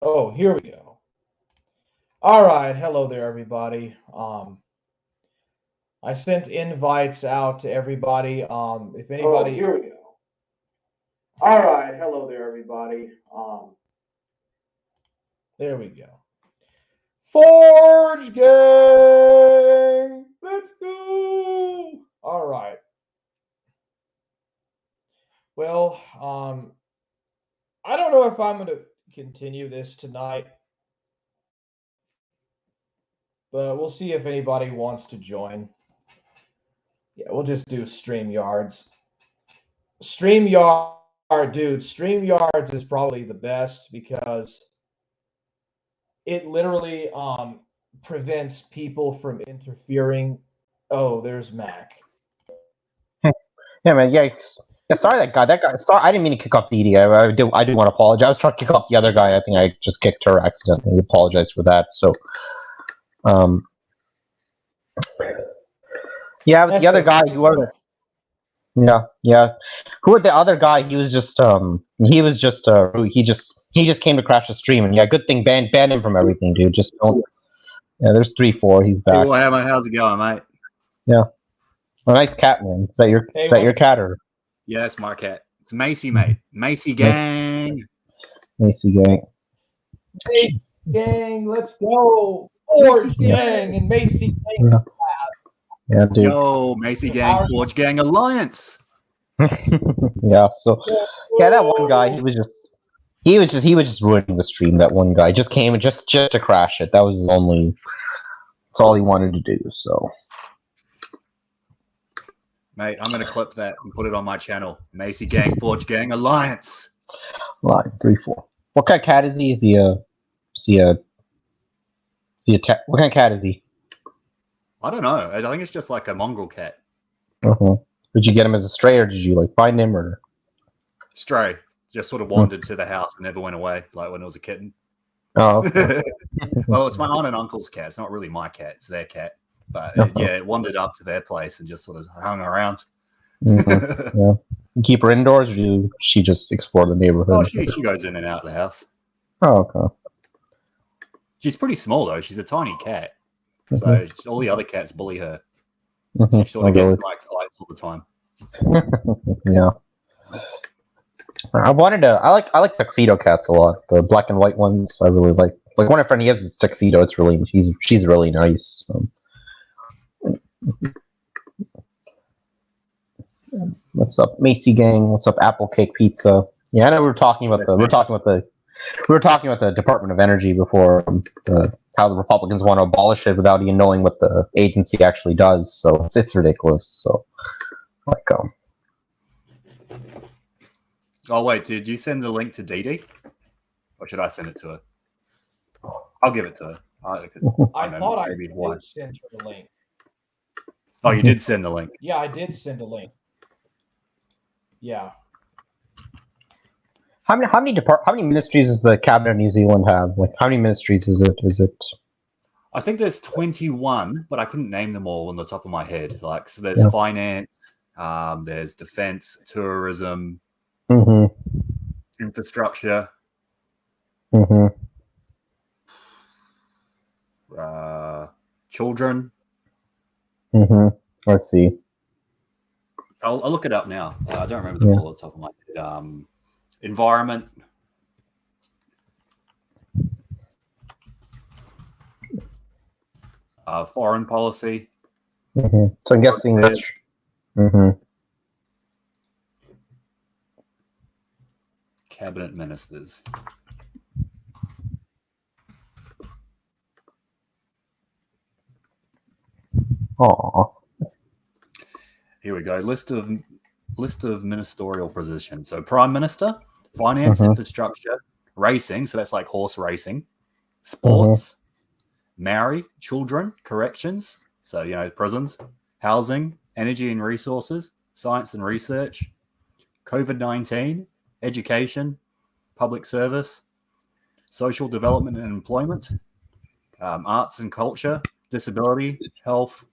Oh, here we go. All right, hello there, everybody. I sent invites out to everybody. If Oh, anybody, here we go. All right. Hello there, everybody. there we go. Forge gang, let's go. All right. Well, I don't know if I'm going to continue this tonight, but we'll see if anybody wants to join. Yeah, we'll just do StreamYards. StreamYards is probably the best because it literally prevents people from interfering. Oh, there's Mac. Yeah, man. Yeah, yeah. Sorry, that guy. Sorry, I didn't mean to kick off DD. I do want to apologize. I was trying to kick off the other guy. I think I just kicked her accidentally. I apologize for that. So, um, yeah, but the other guy, yeah. Who the other guy? He just came to crash the stream, and yeah, good thing ban him from everything, dude. Just don't. Yeah, there's 3-4. He's back. Hey, how's it going, mate? Yeah, a nice cat, man. Is that your cat or? Yeah, it's my cat. It's Macy, mate. Macy gang. Macy gang. Hey, gang, let's go. Forge gang and Macy gang. Yeah, dude. Yo, Macy gang, Forge gang alliance. Yeah. So, yeah, that one guy, he was just ruining the stream. That one guy just came just to crash it. That was that's all he wanted to do. So, Mate, I'm gonna clip that and put it on my channel. Macy gang, Forge gang alliance. line 3-4. What kind of cat is he? What kind of cat is he? I don't know. I think it's just like a mongrel cat. Uh-huh. Did you get him as a stray, or did you find him, or Stray. Just sort of wandered to the house and never went away, like when it was a kitten. Oh, okay. Well, it's my aunt and uncle's cat. It's not really my cat. It's their cat. But it wandered up to their place and just sort of hung around. Mm-hmm. Yeah. You keep her indoors, or do she just explore the neighborhood? Oh, she goes in and out of the house. Oh, okay. She's pretty small though. She's a tiny cat, Mm-hmm. so all the other cats bully her. Mm-hmm. She sort of gets fights all the time. Yeah. I like tuxedo cats a lot. The black and white ones, I really like. Like one of my friends, he has this tuxedo. It's she's really nice. What's up, Macy gang? What's up, Apple Cake Pizza? Yeah, I know we were talking about the Department of Energy before, how the Republicans want to abolish it without even knowing what the agency actually does. So it's ridiculous. So Oh wait, did you send the link to Dee Dee, or should I send it to her? I'll give it to her. I thought I did send her the link. Oh, you did send the link. Yeah, I did send a link. Yeah. How many ministries does the Cabinet of New Zealand have? Like, how many ministries is it? I think there's 21, but I couldn't name them all on the top of my head. Like, so there's finance, there's defense, tourism, infrastructure, children. Let's see. I'll look it up now. I don't remember them all on the top of my head. Environment. Foreign policy. So I'm guessing that's. Cabinet ministers. Oh. Here we go. List of ministerial positions. So Prime Minister, Finance, Infrastructure, Racing. So that's like horse racing, Sports, Maori, Children, Corrections. So prisons, Housing, Energy and Resources, Science and Research, COVID-19, Education, Public Service, Social Development and Employment, Arts and Culture, Disability, Health,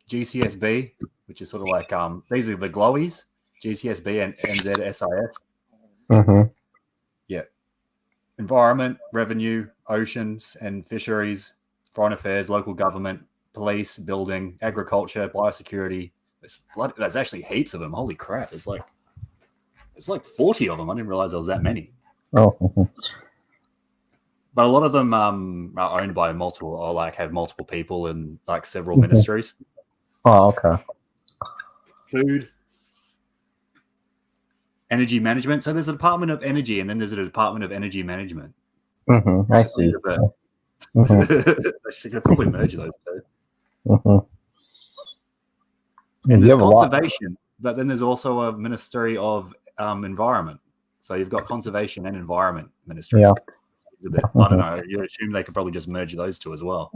GCSB, which is sort of like these are the glowies, GCSB and NZSIS. Mm-hmm. Yeah. environment, revenue, oceans and fisheries, foreign affairs, local government, police, building, agriculture, biosecurity. There's actually heaps of them. Holy crap! It's like 40 of them. I didn't realize there was that many. Oh. But a lot of them are owned by multiple, or like have multiple people in like several ministries. Oh, okay. Food, energy management. So there's a Department of Energy, and then there's a Department of Energy Management. I see. I should probably merge those two. And You there's have a lot. conservation, but then there's also a Ministry of Environment. So you've got conservation and environment ministry. Yeah. I don't know. You assume they could probably just merge those two as well.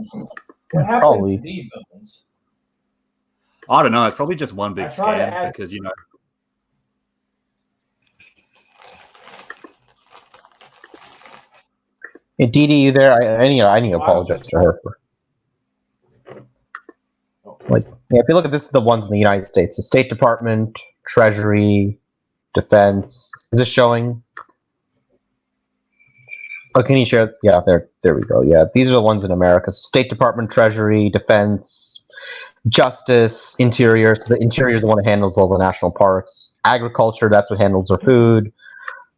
What happened Probably. to the buildings? I don't know. It's probably just one big I tried to scam add- because Hey, Dee Dee, you there? I need to apologize to her for. Like, yeah, if you look at this, the ones in the United States: the State Department, Treasury, Defense. Is this showing? Oh, can you share? Yeah, there we go. Yeah, these are the ones in America: State Department, Treasury, Defense, Justice, Interior. So the Interior is the one that handles all the national parks. Agriculture, that's what handles our food.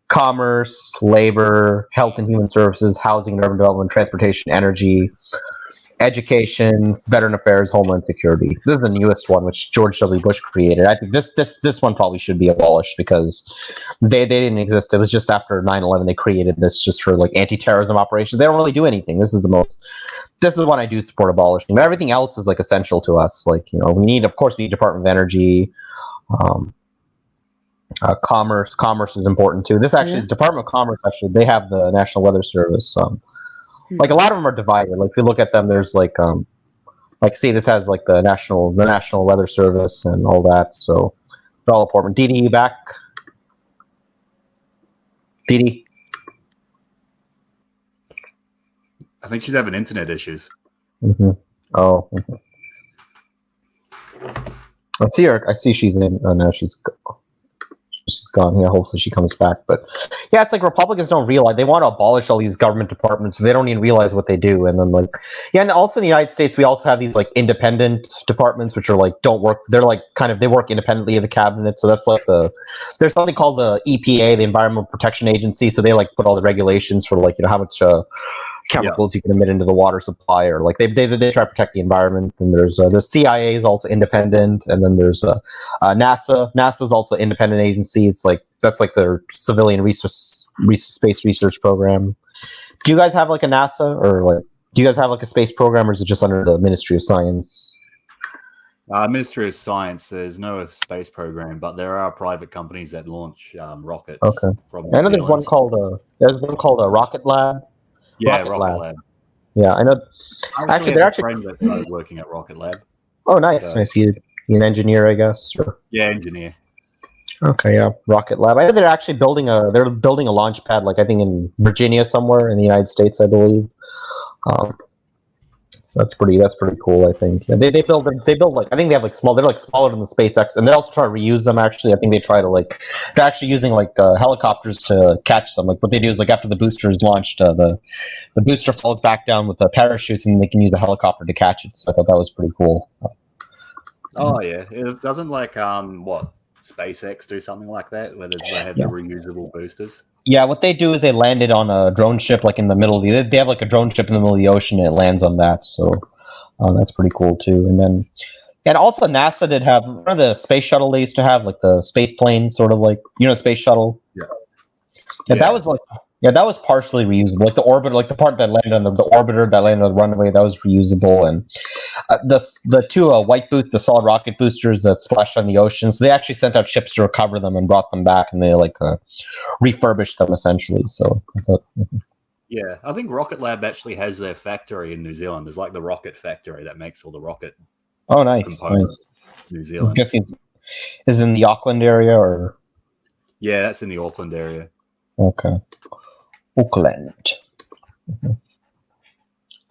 Commerce, Labor, Health and Human Services, Housing and Urban Development, Transportation, Energy, Education, Veteran Affairs, Homeland Security. This is the newest one, which George W. Bush created. I think this one probably should be abolished because they didn't exist. It was just after 9/11 they created this just for like anti-terrorism operations. They don't really do anything. This is one I do support abolishing. But everything else is like essential to us. Like, we need Department of Energy. Commerce is important too. This actually, Department of Commerce, actually, they have the National Weather Service. Like a lot of them are divided. Like if you look at them, there's like see, this has like the National Weather Service and all that. So they're all important. Dee Dee, you back? Dee Dee? I think she's having internet issues. Oh. I see her. I see she's in. Oh no, she's gone. Yeah, hopefully she comes back. But yeah, it's like Republicans don't realize they want to abolish all these government departments. So they don't even realize what they do. And then and also in the United States, we also have these like independent departments, which are like don't work. They're like they work independently of the cabinet. So that's like there's something called the EPA, the Environmental Protection Agency. So they like put all the regulations for like how much chemicals you can emit into the water supply, or like they try to protect the environment. And there's the CIA is also independent, and then there's NASA. NASA is also an independent agency. It's like that's like their civilian space research program. Do you guys have like a NASA, or like do you guys have like a space program, or is it just under the Ministry of Science? Ministry of Science. There's no space program, but there are private companies that launch rockets. Okay. From I know there's one called a Rocket Lab. Yeah, Rocket Lab. Yeah, I know. Actually, they're a friend that started working at Rocket Lab. Oh, nice, So- nice. You an engineer, I guess. Or... Yeah, engineer. Okay, yeah, Rocket Lab. I know they're actually building a launch pad, like I think in Virginia somewhere in the United States, I believe. So that's pretty cool. I think they build like I think they have like they're like smaller than the SpaceX, and they also try to reuse them. Actually, I think they try to they're actually using like helicopters to catch them. Like what they do is like after the booster is launched, the booster falls back down with the parachutes, and they can use a helicopter to catch it. So I thought that was pretty cool. Oh yeah, it doesn't like SpaceX do something like that where they have the reusable boosters. Yeah, what they do is they land it on a drone ship, like in the middle of they have like a drone ship in the middle of the ocean, and it lands on that. So that's pretty cool too. And also NASA did have the space shuttle they used to have, like the space plane, sort of like space shuttle. Yeah, that was that was partially reusable. Like the orbiter, like the part that landed on the orbiter that landed on the runway, that was reusable. And the two white boots, the solid rocket boosters that splashed on the ocean, so they actually sent out ships to recover them and brought them back, and they refurbished them essentially. So I thought, yeah, I think Rocket Lab actually has their factory in New Zealand. There's like the rocket factory that makes all the rocket. Oh, nice, components. Nice. New Zealand. I'm guessing is in the Auckland area, or yeah, that's in the Auckland area. Okay. Auckland.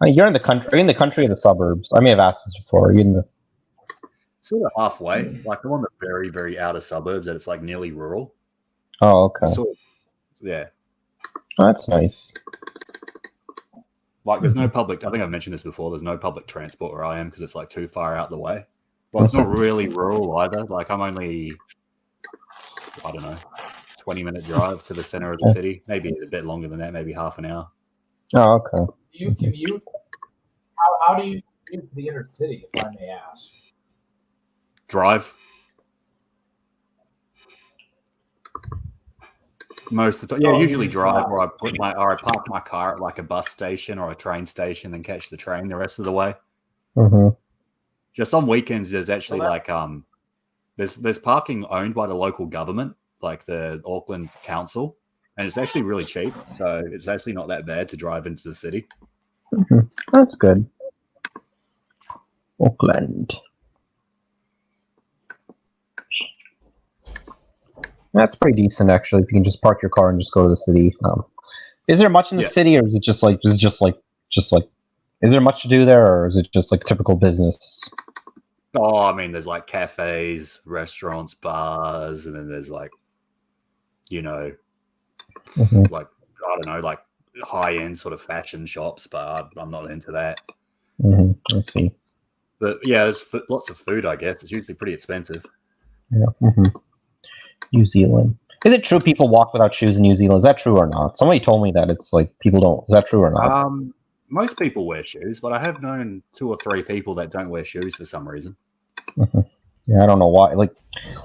You're in the country. Are you in the country or the suburbs? I may have asked this before. Are you in the sort of halfway? Like I'm on the very, very outer suburbs, and it's like nearly rural. Oh, okay. So, yeah. Oh, that's nice. Like, there's no public. I think I've mentioned this before. There's no public transport where I am because it's like too far out the way. Well, it's not really rural either. Like, I'm only, I don't know, 20-minute drive to the center of the city. Maybe a bit longer than that. Maybe half an hour. Oh, okay. Do you commute? How do you commute to the inner city, if I may ask? Drive. Most of the time, yeah, usually drive, or I park my car at like a bus station or a train station and catch the train the rest of the way. Mm-hmm. Just on weekends, there's actually there's parking owned by the local government, like the Auckland Council, and it's actually really cheap. So it's actually not that bad to drive into the city. Mm-hmm. That's good. Auckland. That's pretty decent, actually. If you can just park your car and just go to the city. Is there much in the city, or is it just like? Is there much to do there, or is it just like typical business? Oh, I mean, there's like cafes, restaurants, bars, and then there's like, like I don't know, like high-end sort of fashion shops, but I'm not into that. Mm-hmm. I see. But yeah, there's lots of food. I guess it's usually pretty expensive. Yeah. Mm-hmm. New Zealand. Is it true people walk without shoes in New Zealand? Is that true or not? Somebody told me that it's like people don't. Is that true or not? Most people wear shoes, but I have known 2 or 3 people that don't wear shoes for some reason. Mm-hmm. Yeah, I don't know why. Like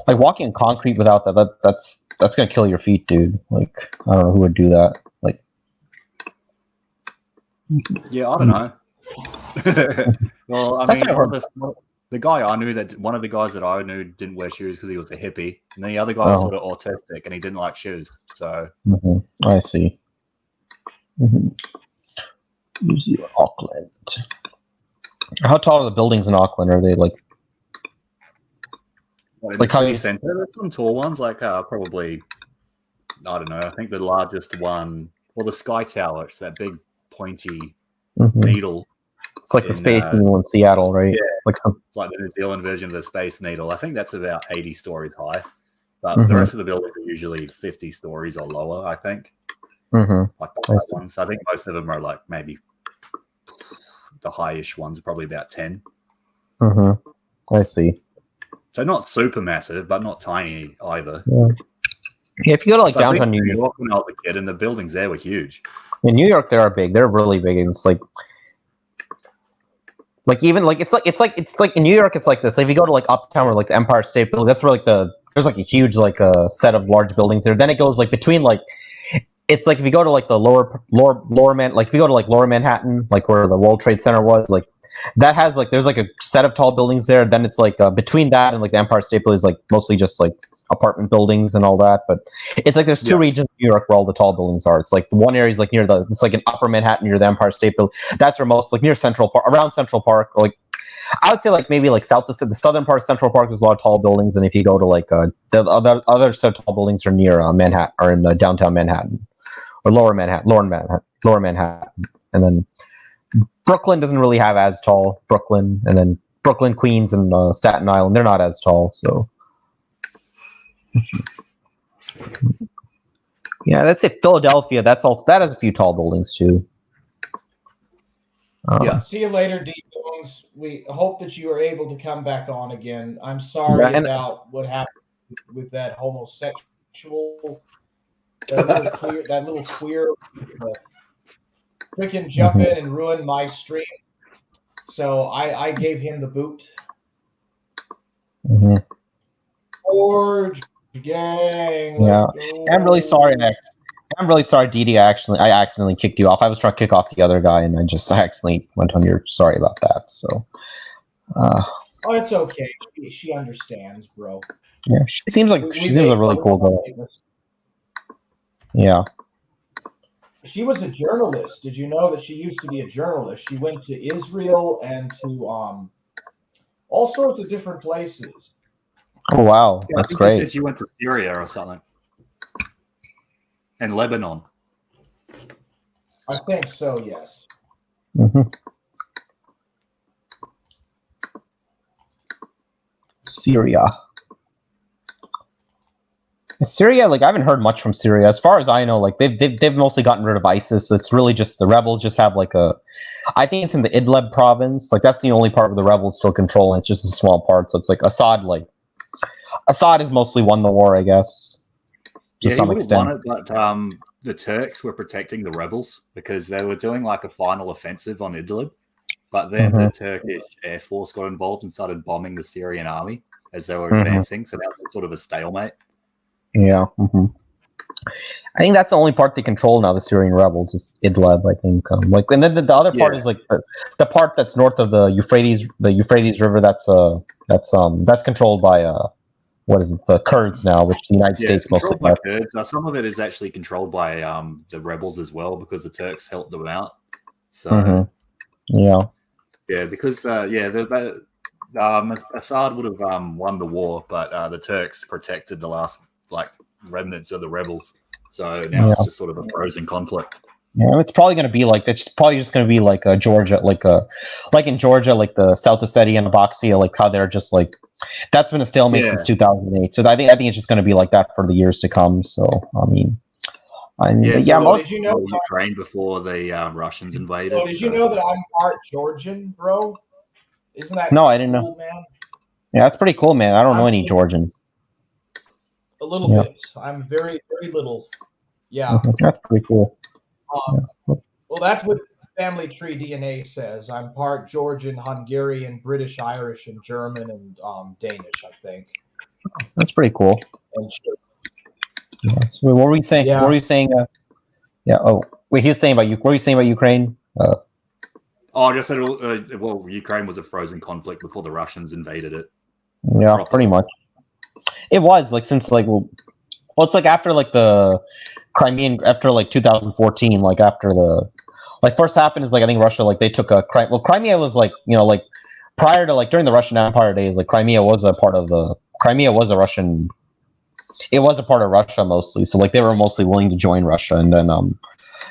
walking in concrete without that's gonna kill your feet, dude. Like, I don't know who would do that. Like, yeah, I don't know. Well, I mean, the guy I knew one of the guys that I knew didn't wear shoes because he was a hippie, and then the other guy was sort of autistic and he didn't like shoes. So I see. New Zealand, Auckland. How tall are the buildings in Auckland? Are they like? Like how you center? There's some tall ones, like probably, I don't know. I think the largest one, the Sky Tower. It's that big pointy needle. It's like the Space Needle in Seattle, right? Yeah, it's like the New Zealand version of the Space Needle. I think that's about 80 stories high, but the rest of the buildings are usually 50 stories or lower. I think. Like the high ones. I think most of them are like maybe the highish ones are probably about 10. I see. So not super massive, but not tiny either. Yeah, if you go to like downtown New York when I was a kid, and the buildings there were huge. In New York, they are big. They're really big, and it's like even like it's like in New York, it's like this. Like if you go to like Uptown or like the Empire State Building, that's where like there's like a huge like a set of large buildings there. Then it goes like between like. It's like if you go to like the lower like if you go to like lower Manhattan, like where the World Trade Center was, like that has like there's like a set of tall buildings there. Then it's like between that and like the Empire State Building is like mostly just like apartment buildings and all that. But it's like there's 2 regions in New York where all the tall buildings are. It's like one area is like it's like in Upper Manhattan near the Empire State Building. That's where most like near Central Park, around Central Park, or like I would say like maybe like the southern part of Central Park. There's a lot of tall buildings, and if you go to like the other set of tall buildings are near Manhattan or in downtown Manhattan. Or lower Manhattan, and then Brooklyn doesn't really have as tall. Brooklyn, and then Brooklyn, Queens, and Staten Island, they're not as tall. So, yeah, that's it. Philadelphia, that has a few tall buildings too. See you later, D-Bones. We hope that you are able to come back on again. I'm sorry about what happened with that homosexual. That little queer freaking jump in and ruin my stream. So I gave him the boot. Forge gang. Yeah, I'm really sorry. I'm really sorry, Didi. I accidentally kicked you off. I was trying to kick off the other guy, and I accidentally went on your. Sorry about that. So. Oh, it's okay. She understands, bro. Yeah, she seems a really cool girl. Yeah. She was a journalist. Did you know that she used to be a journalist? She went to Israel and to all sorts of different places. Oh wow, that's great. She said she went to Syria or something, and Lebanon. I think so. Yes. Syria. Syria, like I haven't heard much from Syria. As far as I know, like they've mostly gotten rid of ISIS. So it's really just the rebels just have like a. I think it's in the Idlib province. Like that's the only part where the rebels still control, and it's just a small part. So it's like Assad. Like Assad has mostly won the war, I guess, to some extent. Won it, but the Turks were protecting the rebels because they were doing like a final offensive on Idlib, but then the Turkish Air Force got involved and started bombing the Syrian army as they were advancing. So that was sort of a stalemate. Yeah. I think that's the only part they control now. The Syrian rebels is Idlib. I think. Like, and then the other part is like the part that's north of the Euphrates River. That's controlled by what is it? The Kurds now, which the United States mostly. By Kurds. Now, some of it is actually controlled by the rebels as well because the Turks helped them out. So because Assad would have won the war, but the Turks protected the last remnants of the rebels. So now it's just sort of a frozen conflict. Yeah, it's probably going to be like it's probably just going to be like Georgia, like in Georgia, like the South Ossetia and Abkhazia, like how they're just like that's been a stalemate since 2008. So I think it's just going to be like that for the years to come. So I mean, did you know Ukraine before the Russians invaded? So did you know that I'm part Georgian, bro? Isn't that no? I didn't know. Man? Yeah, that's pretty cool, man. I don't know any Georgians. A little bit. I'm very, very little. Yeah. That's pretty cool. Well, that's what family tree DNA says. I'm part Georgian, Hungarian, British, Irish, and German, and Danish, I think. That's pretty cool. And So what were we saying? Yeah. What were you saying? Oh, wait. He was saying about you. What were you saying about Ukraine? I just said, Ukraine was a frozen conflict before the Russians invaded it. Yeah, properly. Pretty much. It was like since like it's like after like the Crimean after like 2014, like after the first happened is like I think Russia like they took Crimea was like like prior to like during the Russian Empire days like Crimea was a part of Russian. It was a part of Russia mostly, so like they were mostly willing to join Russia, and then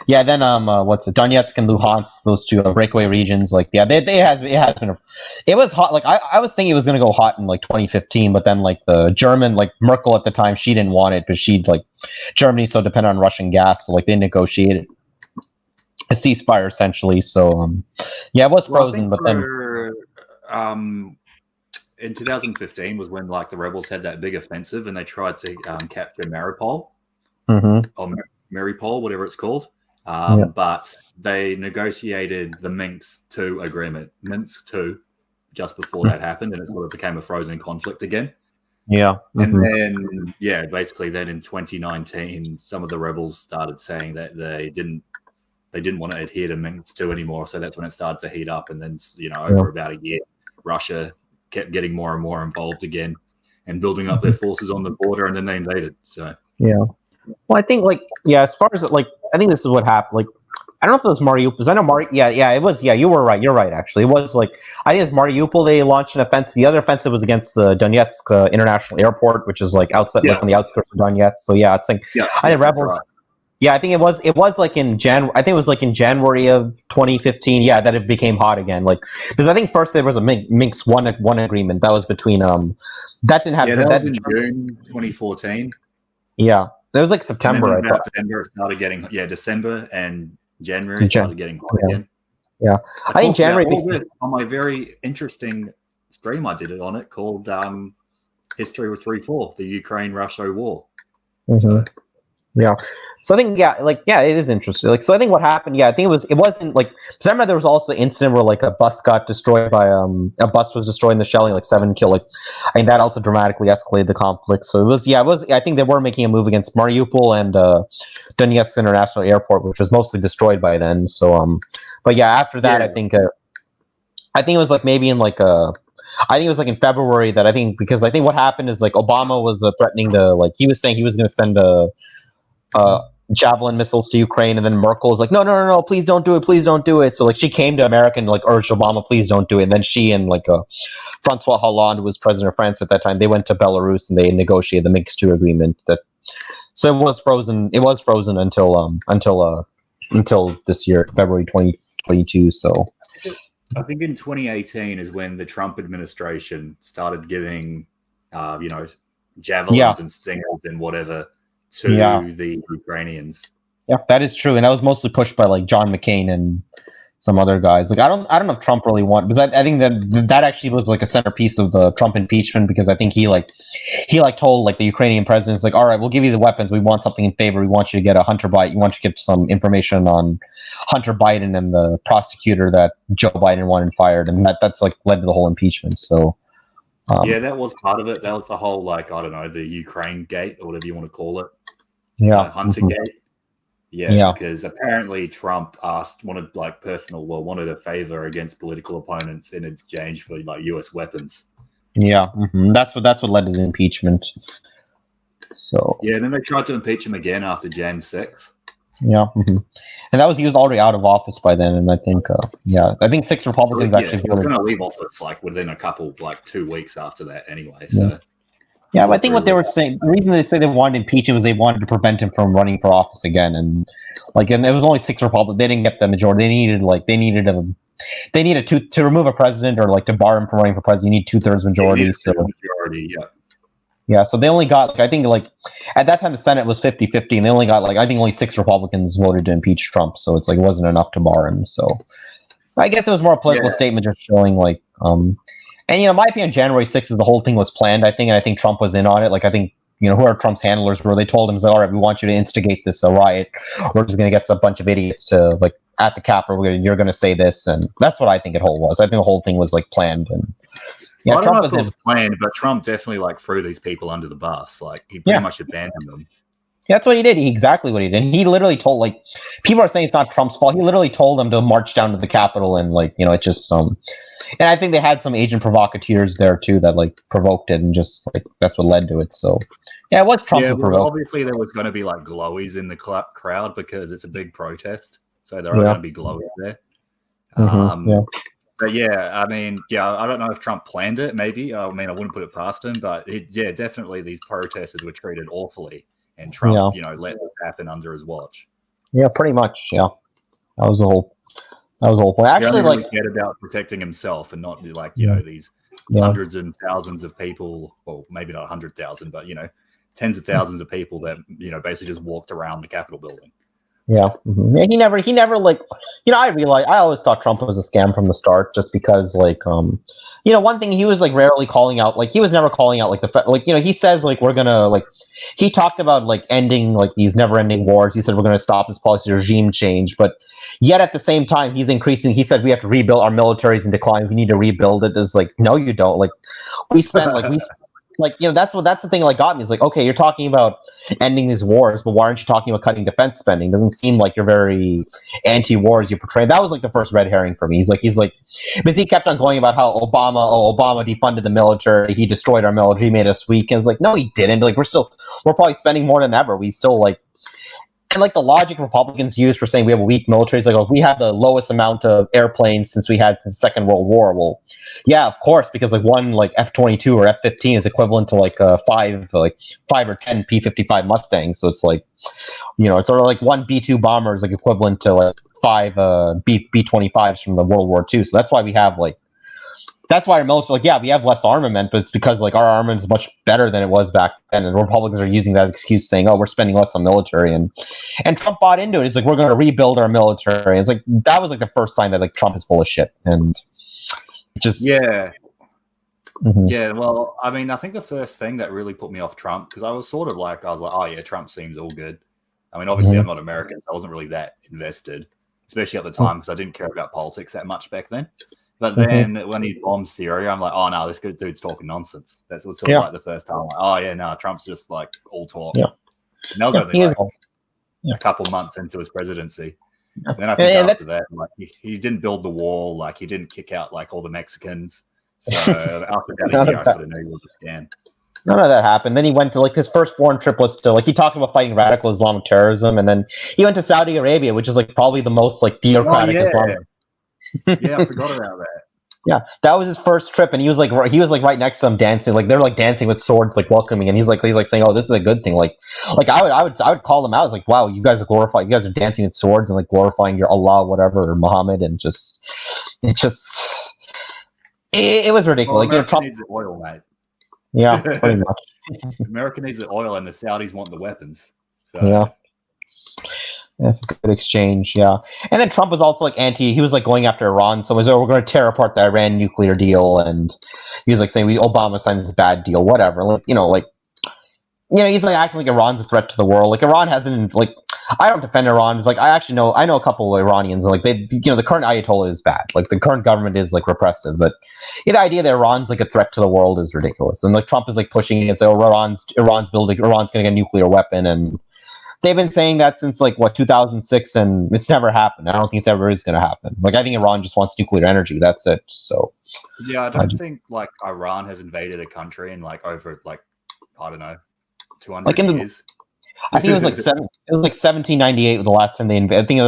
what's it? Donetsk and Luhansk, those two breakaway regions. Like, it was hot. Like, I was thinking it was going to go hot in like 2015, but then like the German, like Merkel at the time, she didn't want it, but Germany's so dependent on Russian gas, so like they negotiated a ceasefire essentially. So, it was frozen, but then. In 2015 was when like the rebels had that big offensive and they tried to capture Mariupol or Mariupol, whatever it's called. But they negotiated the Minsk II agreement, Minsk II, just before that happened, and it sort of became a frozen conflict again. Yeah. And then, basically then in 2019, some of the rebels started saying that they didn't want to adhere to Minsk II anymore. So that's when it started to heat up. And then, over about a year, Russia kept getting more and more involved again and building up their forces on the border, and then they invaded. So well, I think as far as I think this is what happened. Like, I don't know if it was Mariupol. Because I know it was. Yeah, you were right. You're right. Actually, it was like I think it was Mariupol. They launched an offensive. The other offensive was against the Donetsk International Airport, which is like outside, like on the outskirts of Donetsk. So it's like I think rebels. Right. Yeah, I think it was like in January. I think it was like in January of 2015. Yeah, that it became hot again. Like because I think first there was a Minsk one agreement that was between that didn't happen. That was in June 2014. Yeah, there was like September. I thought December it started getting December and January started getting hot again. Yeah, I think January on my very interesting stream I did it on it called History with 3-4, the Ukraine-Russia War. So, so I think it is interesting. Like, so I think what happened, I think it wasn't like because I remember there was also an incident where like a bus got destroyed by a bus was destroyed in the shelling, like 7 killed. Like, I think that also dramatically escalated the conflict. So it was. I think they were making a move against Mariupol and Donetsk International Airport, which was mostly destroyed by then. So but after that, I think it was like maybe in like I think it was like in February that I think because I think what happened is like Obama was threatening to like he was saying he was going to send Javelin missiles to Ukraine, and then Merkel was like, no, please don't do it. So like she came to America and like urged Obama, please don't do it. And then she and like Francois Hollande, who was president of France at that time, they went to Belarus and they negotiated the Minsk II agreement. So it was frozen. It was frozen until this year, February 2022. So I think in 2018 is when the Trump administration started giving, javelins and stingers and whatever to the Ukrainians. Yeah, that is true, and that was mostly pushed by like John McCain and some other guys. Like I don't know if Trump really won, because I think that actually was like a centerpiece of the Trump impeachment, because I think he told like the Ukrainian president, like, all right, we'll give you the weapons, we want something in favor, we want you to get a Hunter Biden, we want you to get some information on Hunter Biden and the prosecutor that Joe Biden wanted fired, and that's like led to the whole impeachment. So yeah, that was part of it. That was the whole, like, I don't know, the Ukraine gate or whatever you want to call it. Yeah, Hunter gate. Yeah, because apparently Trump wanted a favor against political opponents in exchange for like U.S. weapons. Yeah, that's what led to the impeachment. So yeah, and then they tried to impeach him again after Jan 6. Yeah, and he was already out of office by then, and I think I think 6 Republicans actually he was going to leave office like within a couple 2 weeks after that anyway. So. Yeah, I think what they were saying, the reason they say they wanted to impeach him was they wanted to prevent him from running for office again, and it was only 6 Republicans. They didn't get the majority. They needed to remove a president or to bar him from running for president. You need 2/3 majority. Yeah, so they only got I think at that time the Senate was 50-50, and they only got I think only 6 Republicans voted to impeach Trump. So it's it wasn't enough to bar him. So I guess it was more a political statement, just showing And in my opinion, January 6th, the whole thing was planned. I think Trump was in on it. I think whoever Trump's handlers were, they told him, all right, we want you to instigate this riot. We're just going to get a bunch of idiots to at the Capitol. You're going to say this, and that's what I think it whole was. I think the whole thing was planned. And I don't know if it was planned, but Trump definitely threw these people under the bus. He pretty much abandoned them. Yeah, that's what he did. Exactly what he did. He literally told people are saying it's not Trump's fault. He literally told them to march down to the Capitol, and it just and I think they had some agent provocateurs there too that provoked it, and just that's what led to it. So yeah, it was Trump who provoked. Obviously there was going to be glowies in the crowd because it's a big protest, so there are going to be glowies there. But I don't know if Trump planned it. Maybe I wouldn't put it past him, but definitely these protesters were treated awfully. And Trump, let this happen under his watch. Yeah, pretty much. Yeah, that was the whole point. Actually, he really cared about protecting himself and not these hundreds and thousands of people. Well, maybe not 100,000, but tens of thousands of people that basically just walked around the Capitol building. Yeah, he never I always thought Trump was a scam from the start, just because one thing he was rarely calling out, he was never calling out he says we're gonna he talked about ending these never-ending wars. He said we're gonna stop this policy regime change, but yet at the same time he said we have to rebuild, our military's in decline, we need to rebuild it. It's no, you don't. We spent that's the thing got me. It's okay, you're talking about ending these wars, but why aren't you talking about cutting defense spending? Doesn't seem like you're very anti-war as you portray. That was the first red herring for me. He's because he kept on going about how Obama defunded the military, he destroyed our military, he made us weak. And it's no, he didn't. We're probably spending more than ever. We still and the logic Republicans use for saying we have a weak military is we have the lowest amount of airplanes since we had the Second World War. Well, yeah, of course, because one F-22 or F-15 is equivalent to 5 or 10 P-55 Mustangs. So it's it's sort of one B-2 bomber is equivalent to 5 B-25s from the World War II. So that's why we have that's why our military, we have less armament, but it's because our armament is much better than it was back then, and Republicans are using that as excuse, saying, "Oh, we're spending less on military," and Trump bought into it. It's we're going to rebuild our military. It's that was the first sign that Trump is full of shit, and just yeah. Well, I think the first thing that really put me off Trump, because I was sort of oh yeah, Trump seems all good. Obviously I'm not American, so I wasn't really that invested, especially at the time, because I didn't care about politics that much back then. But then when he bombed Syria, I'm oh no, this good dude's talking nonsense. That's sort of the first time. Oh yeah, no, Trump's just all talk. Yeah. And that was only a couple months into his presidency. And then I think after that, he didn't build the wall, he didn't kick out all the Mexicans. So after that, I sort of knew he was a scam. None of that happened. Then he went to his first foreign trip was to he talked about fighting radical Islamic terrorism, and then he went to Saudi Arabia, which is probably the most theocratic Islamic. Yeah, I forgot about that. Yeah, that was his first trip, and he was right next to him dancing, they're dancing with swords, welcoming, and he's saying, "Oh, this is a good thing." I would call them out. It's wow, you guys are glorifying, you guys are dancing with swords and glorifying your Allah, whatever, or Muhammad, and it was ridiculous. Well, Trump needs the oil, mate. Yeah, pretty much. America needs the oil, and the Saudis want the weapons. So, Yeah. That's a good exchange, yeah. And then Trump was also like he was like going after Iran, so he was, we're going to tear apart the Iran nuclear deal, and he was like saying Obama signed this bad deal, whatever. Like, he's like acting like Iran's a threat to the world. Like Iran hasn't, like, I don't defend Iran. It's like I know a couple of Iranians, and like the current Ayatollah is bad. Like the current government is like repressive, but the idea that Iran's like a threat to the world is ridiculous. And like Trump is like pushing it and saying, Iran's going to get a nuclear weapon, and they've been saying that since like 2006, and it's never happened. I don't think it's ever is going to happen. Like I think Iran just wants nuclear energy. That's it. So yeah, I don't think like Iran has invaded a country in like over like I don't know 200 like years. I think it was like 1798 the last time they invaded. I think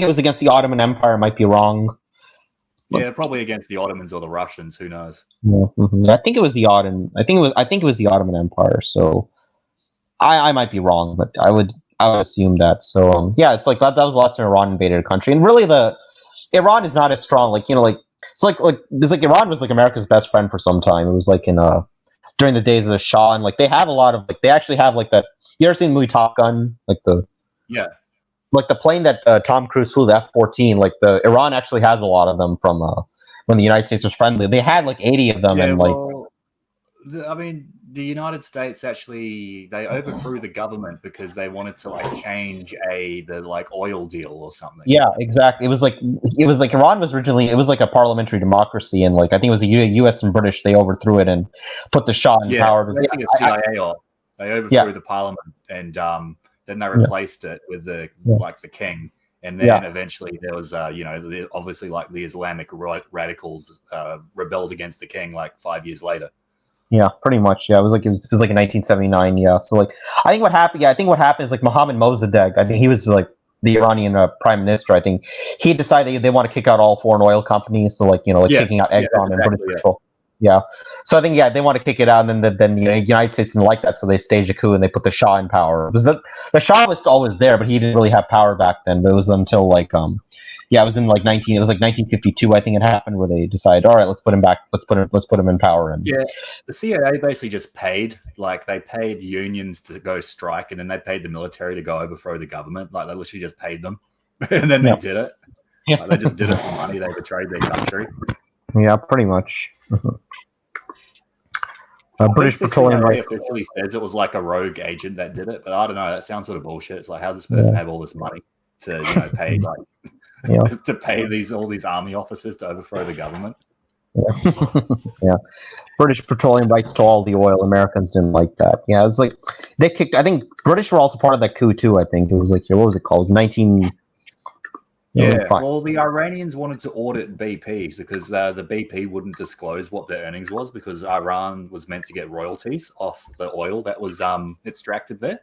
it was against the Ottoman Empire. I might be wrong. Yeah, probably against the Ottomans or the Russians. Who knows? Yeah, I think it was the Ottoman. I think it was the Ottoman Empire. So. I might be wrong, but I would assume that. So yeah, it's like that was the last time Iran invaded a country, and really Iran is not as strong. Like it's like Iran was like America's best friend for some time. It was like during the days of the Shah, and like they have a lot of like they actually have like that. You ever seen the movie Top Gun? Like the plane that Tom Cruise flew, the F-14. Like the Iran actually has a lot of them from when the United States was friendly. They had like 80 of them, and the United States actually they overthrew the government because they wanted to like change the like oil deal or something. Yeah, exactly. It was like Iran was originally a parliamentary democracy, and like I think it was the U.S. and British. They overthrew it and put the Shah in power. They overthrew the parliament, and then they replaced it with the king. And then eventually there was, obviously like the Islamic radicals rebelled against the king like 5 years later. Yeah, pretty much. Yeah, it was like in 1979. Yeah, so like I think what happened. Yeah, I think what happened is like Mohammad Mossadegh. I think he was like the Iranian prime minister. I think he decided they want to kick out all foreign oil companies. So like kicking out Exxon and British Petrol. Yeah, so I think they want to kick it out, and then the United States didn't like that, so they staged a coup and they put the Shah in power. Because the Shah was always there, but he didn't really have power back then. But it was until like it was in like 1952, I think it happened, where they decided, all right, let's put him back, let's put him in power. And the CIA basically just paid unions to go strike, and then they paid the military to go overthrow the government. Like they literally just paid them, and then they did it. Like, they just did it for money. They betrayed their country. Yeah, pretty much. British Petroleum Rights officially says it was like a rogue agent that did it, but I don't know. That sounds sort of bullshit. It's like, how does this person have all this money to pay to pay all these army officers to overthrow the government? Yeah. British petroleum rights to all the oil. Americans didn't like that. Yeah, it was like they kicked. I think British were also part of that coup too. I think it was like what was it called? It was 19. Well, the Iranians wanted to audit BP because the BP wouldn't disclose what their earnings was because Iran was meant to get royalties off the oil that was extracted there.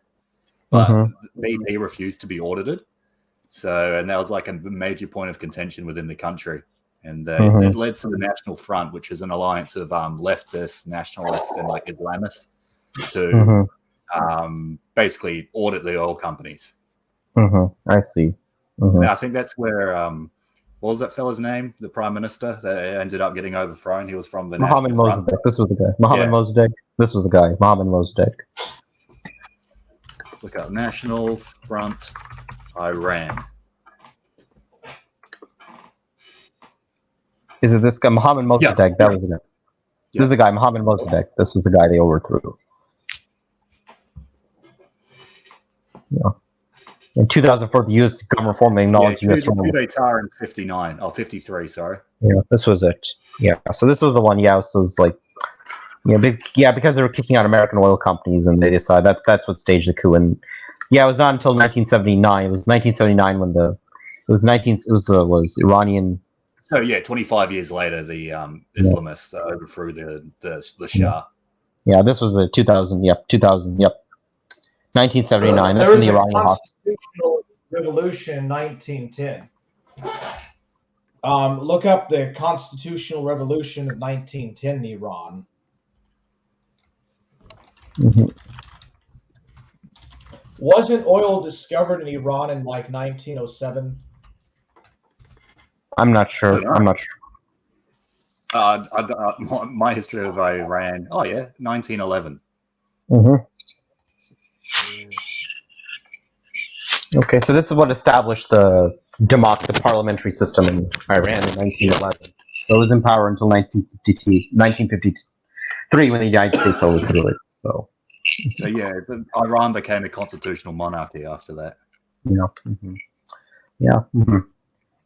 But BP refused to be audited. So, and that was like a major point of contention within the country. And it led to the National Front, which is an alliance of leftists, nationalists, and like Islamists to basically audit the oil companies. I see. I think that's where what was that fella's name? The prime minister that ended up getting overthrown. He was from the Mohammad National Front. Mossadegh. This was the guy. Mossadegh. This was the guy. Mohammad Mossadegh. Look up National Front, Iran. Is it this guy, Mohammad Mossadegh? Yeah. That was the guy. This is the guy, Mohammad Mossadegh. This was the guy they overthrew. Yeah. In 2004, the U.S. government formally acknowledged U.S. coup d'etat in 59. Oh, 53, sorry. Yeah, this was it. Yeah, so this was the one. Yeah, so it was like, because they were kicking out American oil companies, and they decided that's what staged the coup. And it was not until 1979. It was 1979 when was Iranian. So 25 years later, the Islamists overthrew the Shah. Yeah, this was 2000. Yep, 2000. Yep. 1979. That's when the Iranian constitutional revolution in 1910. Look up the constitutional revolution of 1910 in Iran. Wasn't oil discovered in Iran in like 1907? I'm not sure. My history of Iran. Oh yeah, 1911. Okay, so this is what established the parliamentary system in Iran in 1911. So it was in power until 1953 when the United States overthrew it. So yeah, Iran became a constitutional monarchy after that. yeah, yeah.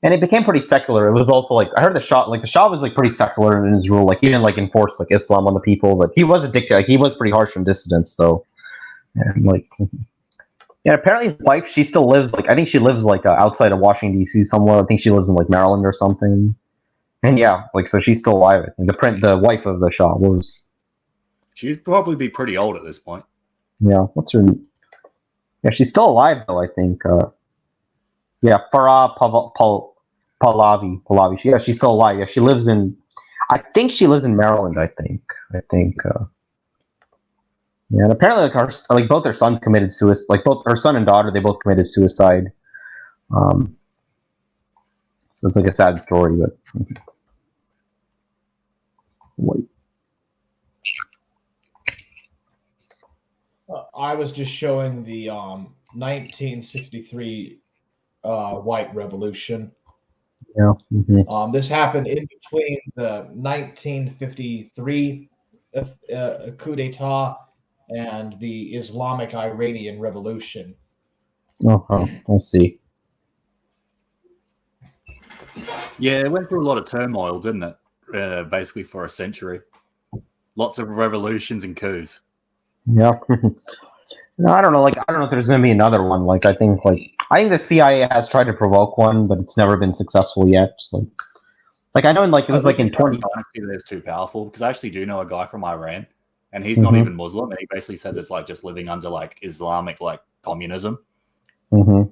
And it became pretty secular. It was also like I heard the Shah was like pretty secular in his rule. Like he didn't like enforce like Islam on the people, but he was a dictator. Like, he was pretty harsh on dissidents, though. And like, yeah, apparently his wife, she still lives like I think she lives like outside of Washington D.C. somewhere. I think she lives in like Maryland or something. And yeah, like so she's still alive. I think the wife of the Shah was. She'd probably be pretty old at this point. Yeah, what's her? Yeah, she's still alive though. I think. Yeah, Farah Pahlavi. Yeah, she's still alive. Yeah, she lives in. I think she lives in Maryland. I think. Yeah, and apparently, like both her sons committed suicide. Like both her son and daughter, they both committed suicide. So it's like a sad story, but. Wait. I was just showing the 1963 White Revolution. Yeah. This happened in between the 1953 coup d'état and the Islamic Iranian Revolution. I see. Yeah, it went through a lot of turmoil, didn't it? Basically for a century. Lots of revolutions and coups. Yeah. No, I don't know. Like, I don't know if there's going to be another one. Like, I think the CIA has tried to provoke one, but it's never been successful yet. Like I know, it was like in 20. Honestly, that's too powerful because I actually do know a guy from Iran, and he's not even Muslim, and he basically says it's like just living under like Islamic like communism. Because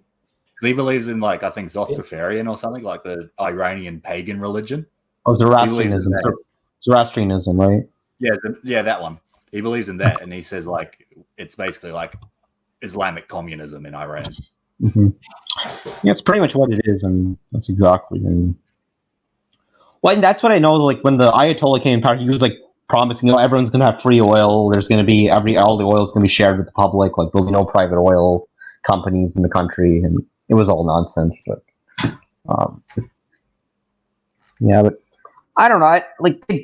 he believes in like I think Zoroastrian or something like the Iranian pagan religion. Oh, Zoroastrianism. Zoroastrianism, right? Yeah, that one. He believes in that, and he says like it's basically like Islamic communism in Iran. Yeah, it's pretty much what it is, and that's exactly. And and that's what I know. Like when the Ayatollah came in power, he was like promising, everyone's gonna have free oil. There's gonna be all the oil is gonna be shared with the public. Like there'll be no private oil companies in the country, and it was all nonsense. But yeah, but. I don't know.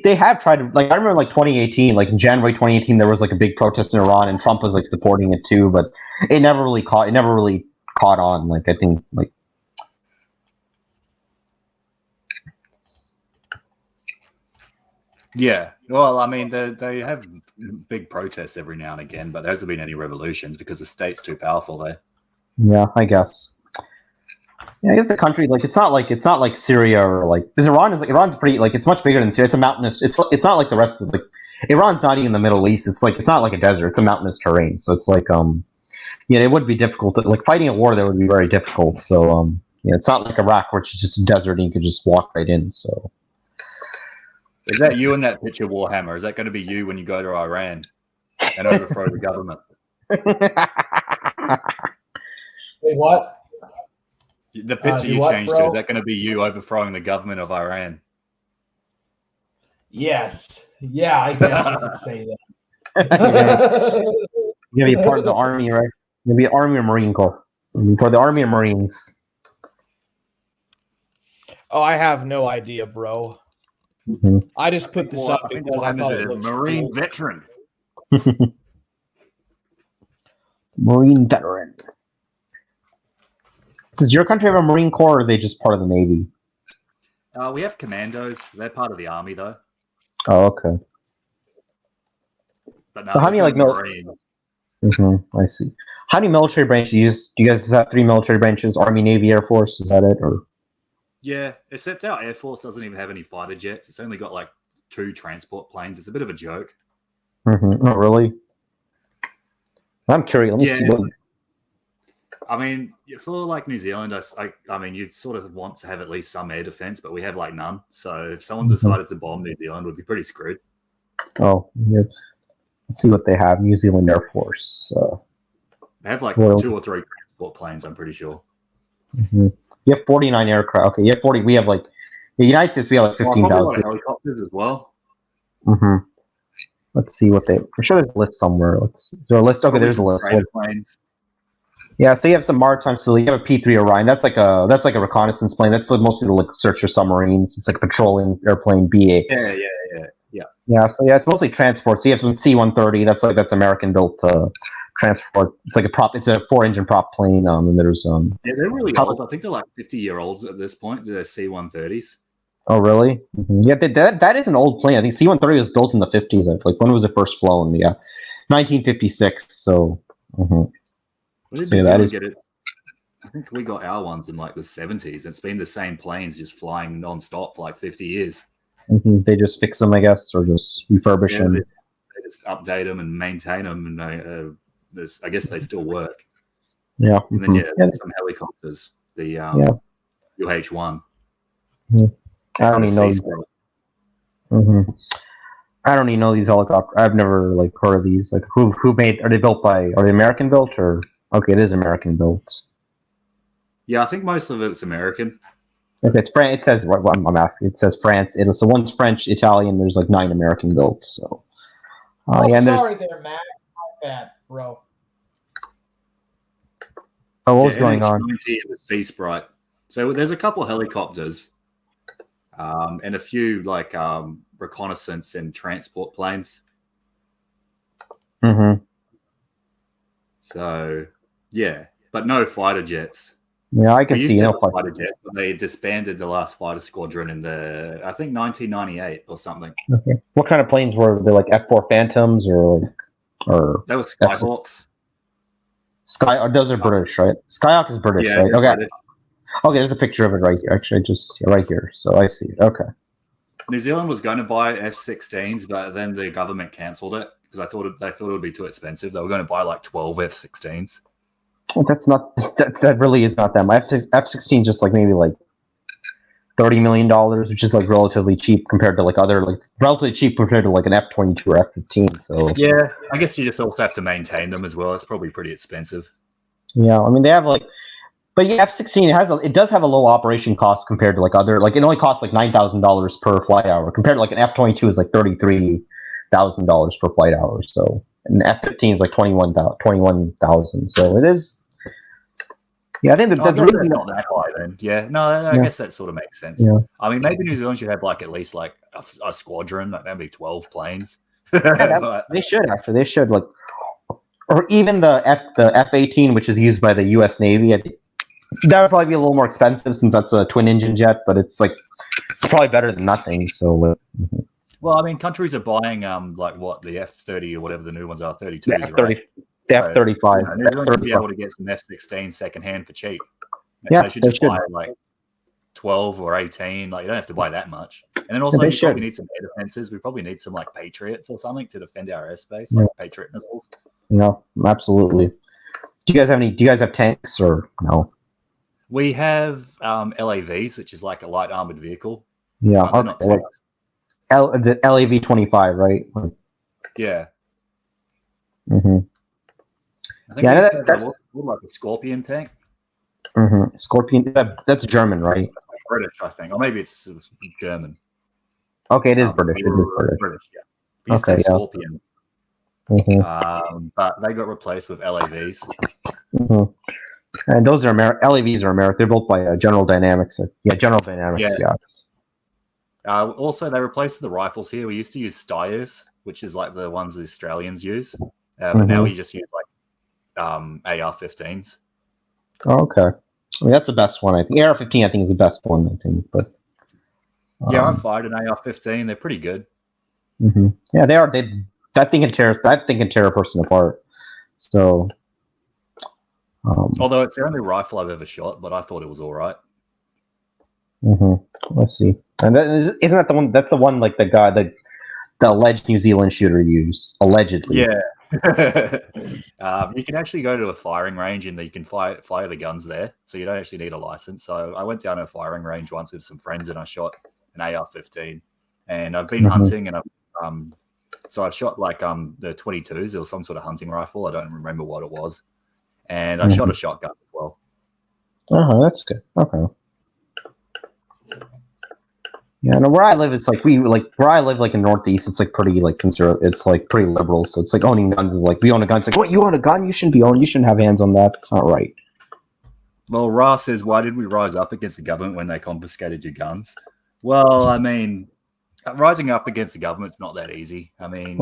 They have tried to. Like I remember, like 2018, like in January 2018, there was like a big protest in Iran, and Trump was like supporting it too. But it never really caught. It never really caught on. Like I think, like yeah. Well, I mean, they have big protests every now and again, but there hasn't been any revolutions because the state's too powerful there. Yeah, I guess. Yeah, I guess the country it's not like Syria or like because Iran's pretty it's much bigger than Syria. It's a mountainous. It's not like the rest of Iran's not even the Middle East. It's not like a desert. It's a mountainous terrain. So it's it would be difficult to fighting a war there would be very difficult. So it's not like Iraq where it's just a desert and you could just walk right in. So is that you in that picture, Warhammer? Is that going to be you when you go to Iran and overthrow the government? Wait, what? The picture you changed to, is that going to be you overthrowing the government of Iran? Yes. Yeah, I guess you could say that. You're going to be part of the army, right? You're going to be Army or Marine Corps. For the Army or Marines. Oh, I have no idea, bro. I just put this up because I thought it looked Marine veteran. Marine veteran. Does your country have a Marine Corps, or are they just part of the Navy? We have commandos. They're part of the Army, though. Oh, okay. But no, so how many Marines? I see. How many military branches do you guys have? 3 military branches: Army, Navy, Air Force. Is that it, or? Yeah, except our Air Force doesn't even have any fighter jets. It's only got like 2 transport planes. It's a bit of a joke. Oh, really? I'm curious. Let me see what. I mean, for like New Zealand, I mean, you'd sort of want to have at least some air defense, but we have like none. So if someone decided to bomb New Zealand, we'd be pretty screwed. Oh, yeah. Let's see what they have. New Zealand Air Force. They have like 2 or 3 transport planes, I'm pretty sure. You have 49 aircraft. Okay, you have 40. We have like the United States. We have like 15,000 helicopters as well. Let's see what they. I'm sure there's a list somewhere. Is there a list? Okay, there's a list. Planes. Yeah, so you have some maritime. So you have a P-3 Orion. That's like a reconnaissance plane. That's like mostly to like search for submarines. It's like a patrolling airplane. BA. Yeah. Yeah, so yeah, it's mostly transport. So you have some C-130. That's American built transport. It's like a prop. It's a 4-engine prop plane. And there's Yeah, they're really old. I think they're like 50-year-olds at this point. They're C-130s. Oh, really? Mm-hmm. Yeah, that is an old plane. I think C-130 was built in the 50s. Like when was it first flown? Yeah, 1956. So. Mm-hmm. When did New Zealand get it? I think we got our ones in like the 70s. It's been the same planes just flying non-stop for like 50 years. Mm-hmm. They just fix them, I guess, or just refurbish them. They just update them and maintain them, and I guess they still work. Yeah. And then there's some helicopters, the UH-1. Mm-hmm. I don't even know. Mm-hmm. I don't even know these helicopters. I've never like heard of these. Like who made? Are they built by? Are they American built or? Okay, it is American built. Yeah, I think most of it's American. Okay, it's France. It says what I'm asking. It says France. So one's French, Italian. There's like 9 American built. So. Sorry there, Matt. My bad, bro. Oh, what was going on? The Sea Sprite. So there's a couple helicopters, and a few like reconnaissance and transport planes. Mm-hmm. So yeah, but no fighter jets. Yeah, I can see fighter jets, but they disbanded the last fighter squadron in I think 1998 or something. Okay. What kind of planes were they? Like F-4 Phantoms or they were Skyhawks. Those are British, right? Skyhawk is British, right? Okay. British. Okay, there's a picture of it right here. Actually, just right here. So I see it. Okay. New Zealand was going to buy F-16s, but then the government cancelled it because they thought it would be too expensive. They were going to buy like 12 F-16s. Well, that's not. That really is not that much. F-16 is just like maybe like $30 million, which is like relatively cheap compared to like other relatively cheap compared to like an F-22 or F-15. So yeah, I guess you just also have to maintain them as well. It's probably pretty expensive. Yeah, I mean they have like. But yeah, F-16 it does have a low operation cost compared to like other it only costs like $9,000 per flight hour compared to like an F-22 is like $33,000 per flight hour. So an F-15 is like 21,000. So it is. Yeah, I think that's really not that high then. Yeah, no, I guess that sort of makes sense. Yeah. I mean, maybe New Zealand should have like at least like a squadron, like maybe 12 planes. They should actually. They should like, or even the F-18, which is used by the U.S. Navy. I think that would probably be a little more expensive since that's a twin engine jet, but it's probably better than nothing. So, well, I mean, countries are buying like what the F-30 or whatever the new ones are, 32s, right? The F-35. New Zealand should be able to get some F-16 secondhand for cheap. Yeah, they should just buy like 12 or 18. Like you don't have to buy that much. And then also, we probably need some air defenses. We probably need some like Patriots or something to defend our airspace, like Patriot missiles. Yeah, absolutely. Do you guys have tanks or no? We have LAVs, which is like a light armored vehicle. Yeah, the LAV-25, right? Yeah. Mm-hmm. I think that's like a Scorpion tank. Mm-hmm. Scorpion, that's German, right? British, I think, or maybe it's German. Okay, it is British. It is British, yeah. Okay, Scorpion. Mm-hmm. But they got replaced with LAVs. Mm-hmm. And those are LAVs are American. They're built by General Dynamics. General Dynamics. Yeah. Also, they replaced the rifles here. We used to use Steyrs, which is like the ones the Australians use, but now we just use like AR-15s. Oh, okay. I mean, that's the best one. I think AR-15. I think is the best one. I think, but I fired an AR-15. They're pretty good. Mm-hmm. Yeah, they are. That thing can tear a person apart. So. Although it's the only rifle I've ever shot, but I thought it was all right. Mm-hmm. Let's see. And isn't that the one? That's the one like the guy, the alleged New Zealand shooter used allegedly. Yeah. You can actually go to a firing range and you can fire the guns there, so you don't actually need a license. So I went down to a firing range once with some friends and I shot an AR-15. And I've been hunting and I've shot like the 22s. It was some sort of hunting rifle. I don't remember what it was. And I shot a shotgun as well. Oh, that's good. Okay. Yeah, no, where I live, it's like where I live, like in Northeast, it's like pretty like conservative. It's like pretty liberal, so it's like owning guns is like we own a gun. It's like what you own a gun, you shouldn't be owning. You shouldn't have hands on that. It's not right. Well, Ra says, why did we rise up against the government when they confiscated your guns? Well, I mean, rising up against the government's not that easy. I mean,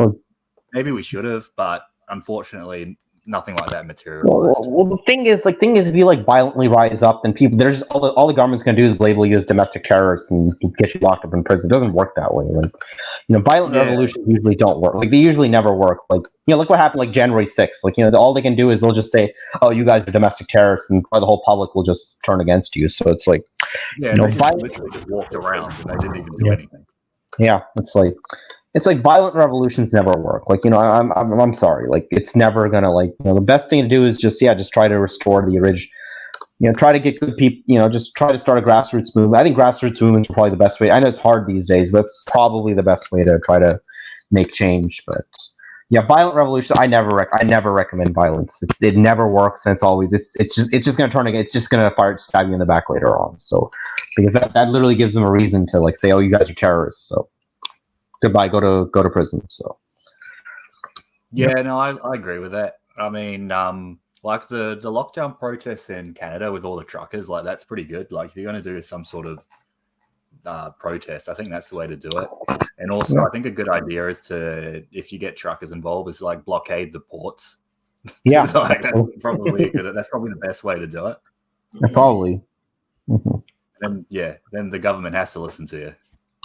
maybe we should have, but unfortunately, nothing like that materialized. Well, the thing is, if you like violently rise up, then people there's all the government's gonna do is label you as domestic terrorists and get you locked up in prison. It doesn't work that way. Like, violent revolutions usually don't work. Like they usually never work. Like look what happened like January 6th. Like all they can do is they'll just say, "Oh, you guys are domestic terrorists," and the whole public will just turn against you. So it's like, they literally just walked around and they didn't even do anything. Yeah, it's like violent revolutions never work. Like I'm sorry. Like it's never gonna the best thing to do is just try to restore the original. Try to get good people. Just try to start a grassroots movement. I think grassroots movements are probably the best way. I know it's hard these days, but it's probably the best way to try to make change. But yeah, violent revolution. I never recommend violence. It never works, and it's just gonna turn again. It's just gonna stab you in the back later on. So because that literally gives them a reason to say, oh, you guys are terrorists. So goodbye, go to prison. So no, I agree with that. I mean, like the lockdown protests in Canada with all the truckers, like that's pretty good. Like if you're going to do some sort of protest, I think that's the way to do it. And also, I think a good idea is if you get truckers involved, is like blockade the ports. Yeah, like that's probably the best way to do it. Probably. Mm-hmm. And then the government has to listen to you.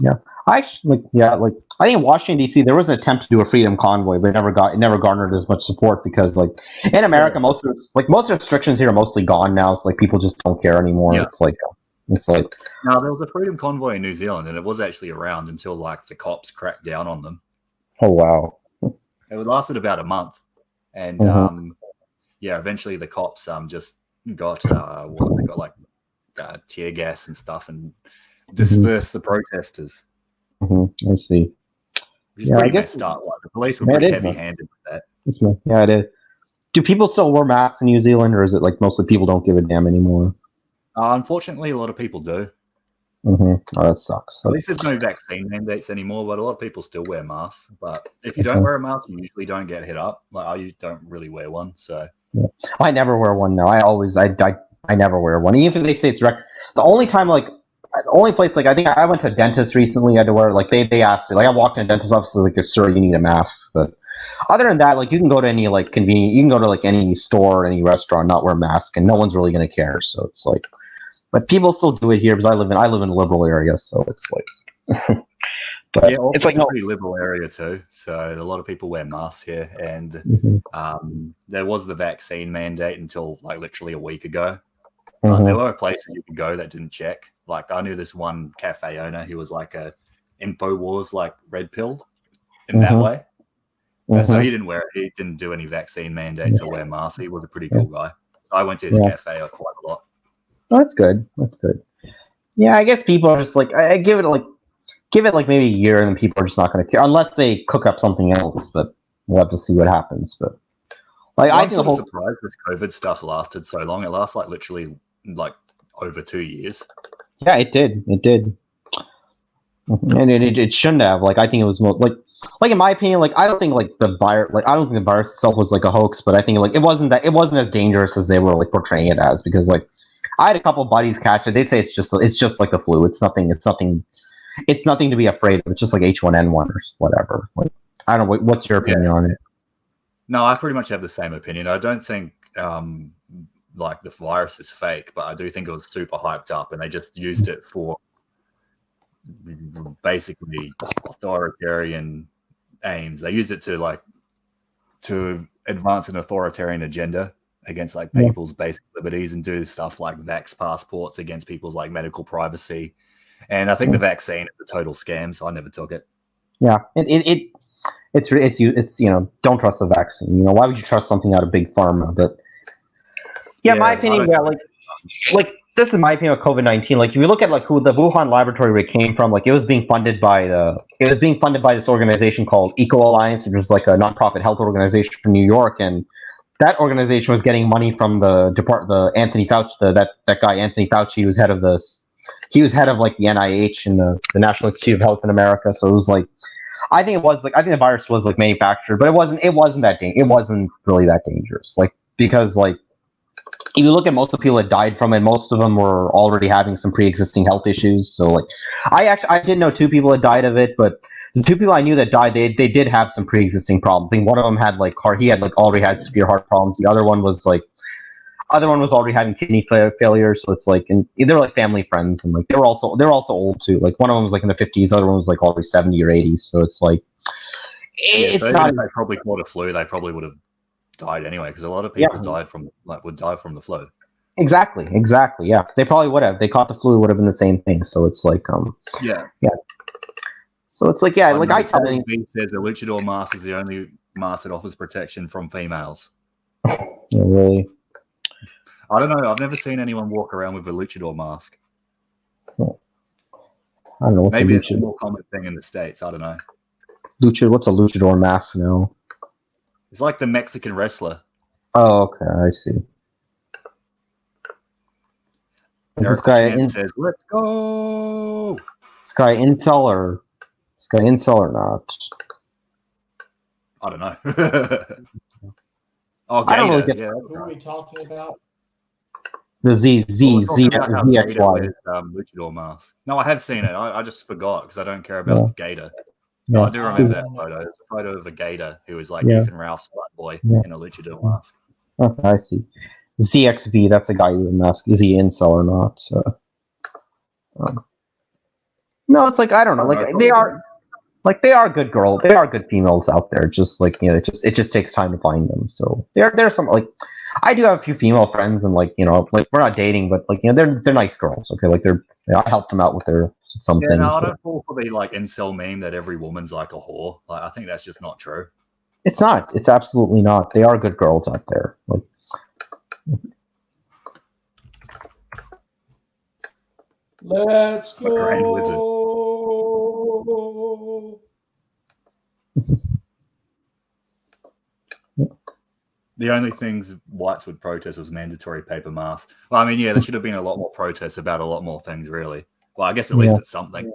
Yeah, I think in Washington D.C. there was an attempt to do a freedom convoy, but it never garnered as much support because in America most restrictions here are mostly gone now. So people just don't care anymore. Yeah. It's like now there was a freedom convoy in New Zealand, and it was actually around until the cops cracked down on them. Oh wow! It lasted about a month, and eventually the cops just got tear gas and stuff and disperse the protesters. I see. I guess the police were pretty heavy-handed with that. Yeah, it is. Do people still wear masks in New Zealand, or is it mostly people don't give a damn anymore? Unfortunately, a lot of people do. Oh, that sucks. At least there's no vaccine mandates anymore, but a lot of people still wear masks. But if you don't wear a mask, you usually don't get hit up. You don't really wear one. So I never wear one now. I never wear one, even if they say it's the only time the only place I think I went to a dentist recently. I had to wear they asked me I walked in a dentist's office sir, you need a mask. But other than that, you can go to any convenient, you can go to any store, any restaurant, not wear a mask, and no one's really gonna care. So it's but people still do it here because I live in a liberal area, so it's but it's a pretty liberal area too. So a lot of people wear masks here, and there was the vaccine mandate until literally a week ago. There were places you could go that didn't check. I knew this one cafe owner who was a InfoWars red pilled in that way. So he didn't wear it. He didn't do any vaccine mandates or wear masks. He was a pretty cool guy. So I went to his cafe quite a lot. Oh, that's good. That's good. Yeah, I guess people are just I give it maybe a year, and then people are just not going to care unless they cook up something else. But we'll have to see what happens. But I'm surprised this COVID stuff lasted so long. It lasts literally over 2 years. Yeah, it did. It did. And it shouldn't have. I think it was more in my opinion, I don't think the virus, I don't think the virus itself was a hoax, but I think it wasn't as dangerous as they were portraying it as, because I had a couple of buddies catch it. They say it's just like the flu. It's nothing to be afraid of. It's just like H1N1 or whatever. I don't know. What's your opinion on it? No, I pretty much have the same opinion. I don't think the virus is fake, but I do think it was super hyped up, and they just used it for basically authoritarian aims. They used it to advance an authoritarian agenda against people's basic liberties and do stuff like vax passports against people's medical privacy. And I think the vaccine is a total scam, so I never took it. Yeah, it's don't trust the vaccine. Why would you trust something out of big pharma? But my opinion, this is my opinion of COVID-19. If you look at who the Wuhan laboratory came from, it was being funded by this organization called Eco Alliance, which was a nonprofit health organization from New York, and that organization was getting money from the Anthony Fauci, that guy Anthony Fauci, who's head of the he was head of like the NIH and the National Institute of Health in America. So it was like, I think the virus was like manufactured, but it wasn't it wasn't really that dangerous. Like, because like, if you look at most of the people that died from it, most of them were already having some pre-existing health issues. So like, I did know 2 people that died of it, but the 2 people I knew that died, they did have some pre-existing problems. I think one of them had like already had severe heart problems. The other one was already having kidney failure. So it's like, and they're like family friends, and like they're also old too. Like one of them was like in the 50s, the other one was like already 70 or 80s. So it's like, it's so not. If they probably caught a flu, they probably would have died anyway, because a lot of people would die from the flu. Exactly. Yeah, they probably would have. They caught the flu, would have been the same thing. So it's like, yeah. So it's like, yeah, like I tell them. He says a luchador mask is the only mask that offers protection from females. Yeah, really? I don't know. I've never seen anyone walk around with a luchador mask. I don't know. Maybe it's a more common thing in the States. I don't know. What's a luchador mask now? It's like the Mexican wrestler. Oh, okay, I see. This guy says, "Let's go." This guy incel or not? I don't know. Oh, I don't really Gator. get. Who are we talking about? The ZXY. Luchador mask. No, I have seen it. I just forgot because I don't care about Gator. No, I do remember that photo. It's a photo of a Gator who was like Ethan Ralph's black boy in a luchador mask. Okay, I see. ZXV, that's a guy with a mask. Is he incel or not? So, no, it's like, I don't know. Like they are good girls. They are good females out there. Just like, it just takes time to find them. So there's some, like, I do have a few female friends, and like, like we're not dating, but like, they're nice girls. Okay, like I helped them out with some things. No, I don't fall for the like incel meme that every woman's like a whore. Like, I think that's just not true. It's not. It's absolutely not. They are good girls out there. Like, let's go. Grand Wizard. The only things whites would protest was mandatory paper masks. Well, I mean, yeah, there should have been a lot more protests about a lot more things, really. Well, I guess at least it's something.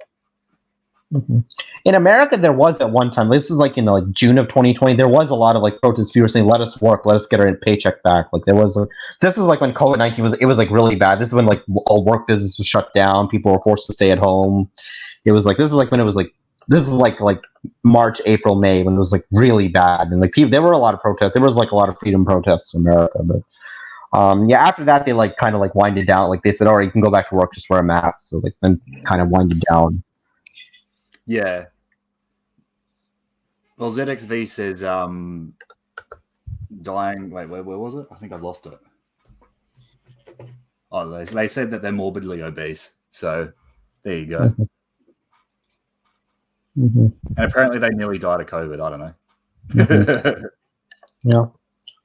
Mm-hmm. In America, there was at one time. This was like in like June of 2020. There was a lot of like protests. People were saying, "Let us work. Let us get our paycheck back." Like there was. This was like when COVID-19 was. It was like really bad. This is when like all work business was shut down. People were forced to stay at home. It was like this is like when it was like. This is like March, April, May, when it was like really bad, and like there were a lot of protests. There was like a lot of freedom protests in America, but after that they like kind of like winded down. Like they said, "All right, you can go back to work, just wear a mask." So like then kind of winded down. Yeah. Well, ZXV says dying. Wait, where was it? I think I've lost it. Oh, they said that they're morbidly obese. So there you go. Mm-hmm. And apparently they nearly died of COVID. I don't know. Mm-hmm. Yeah.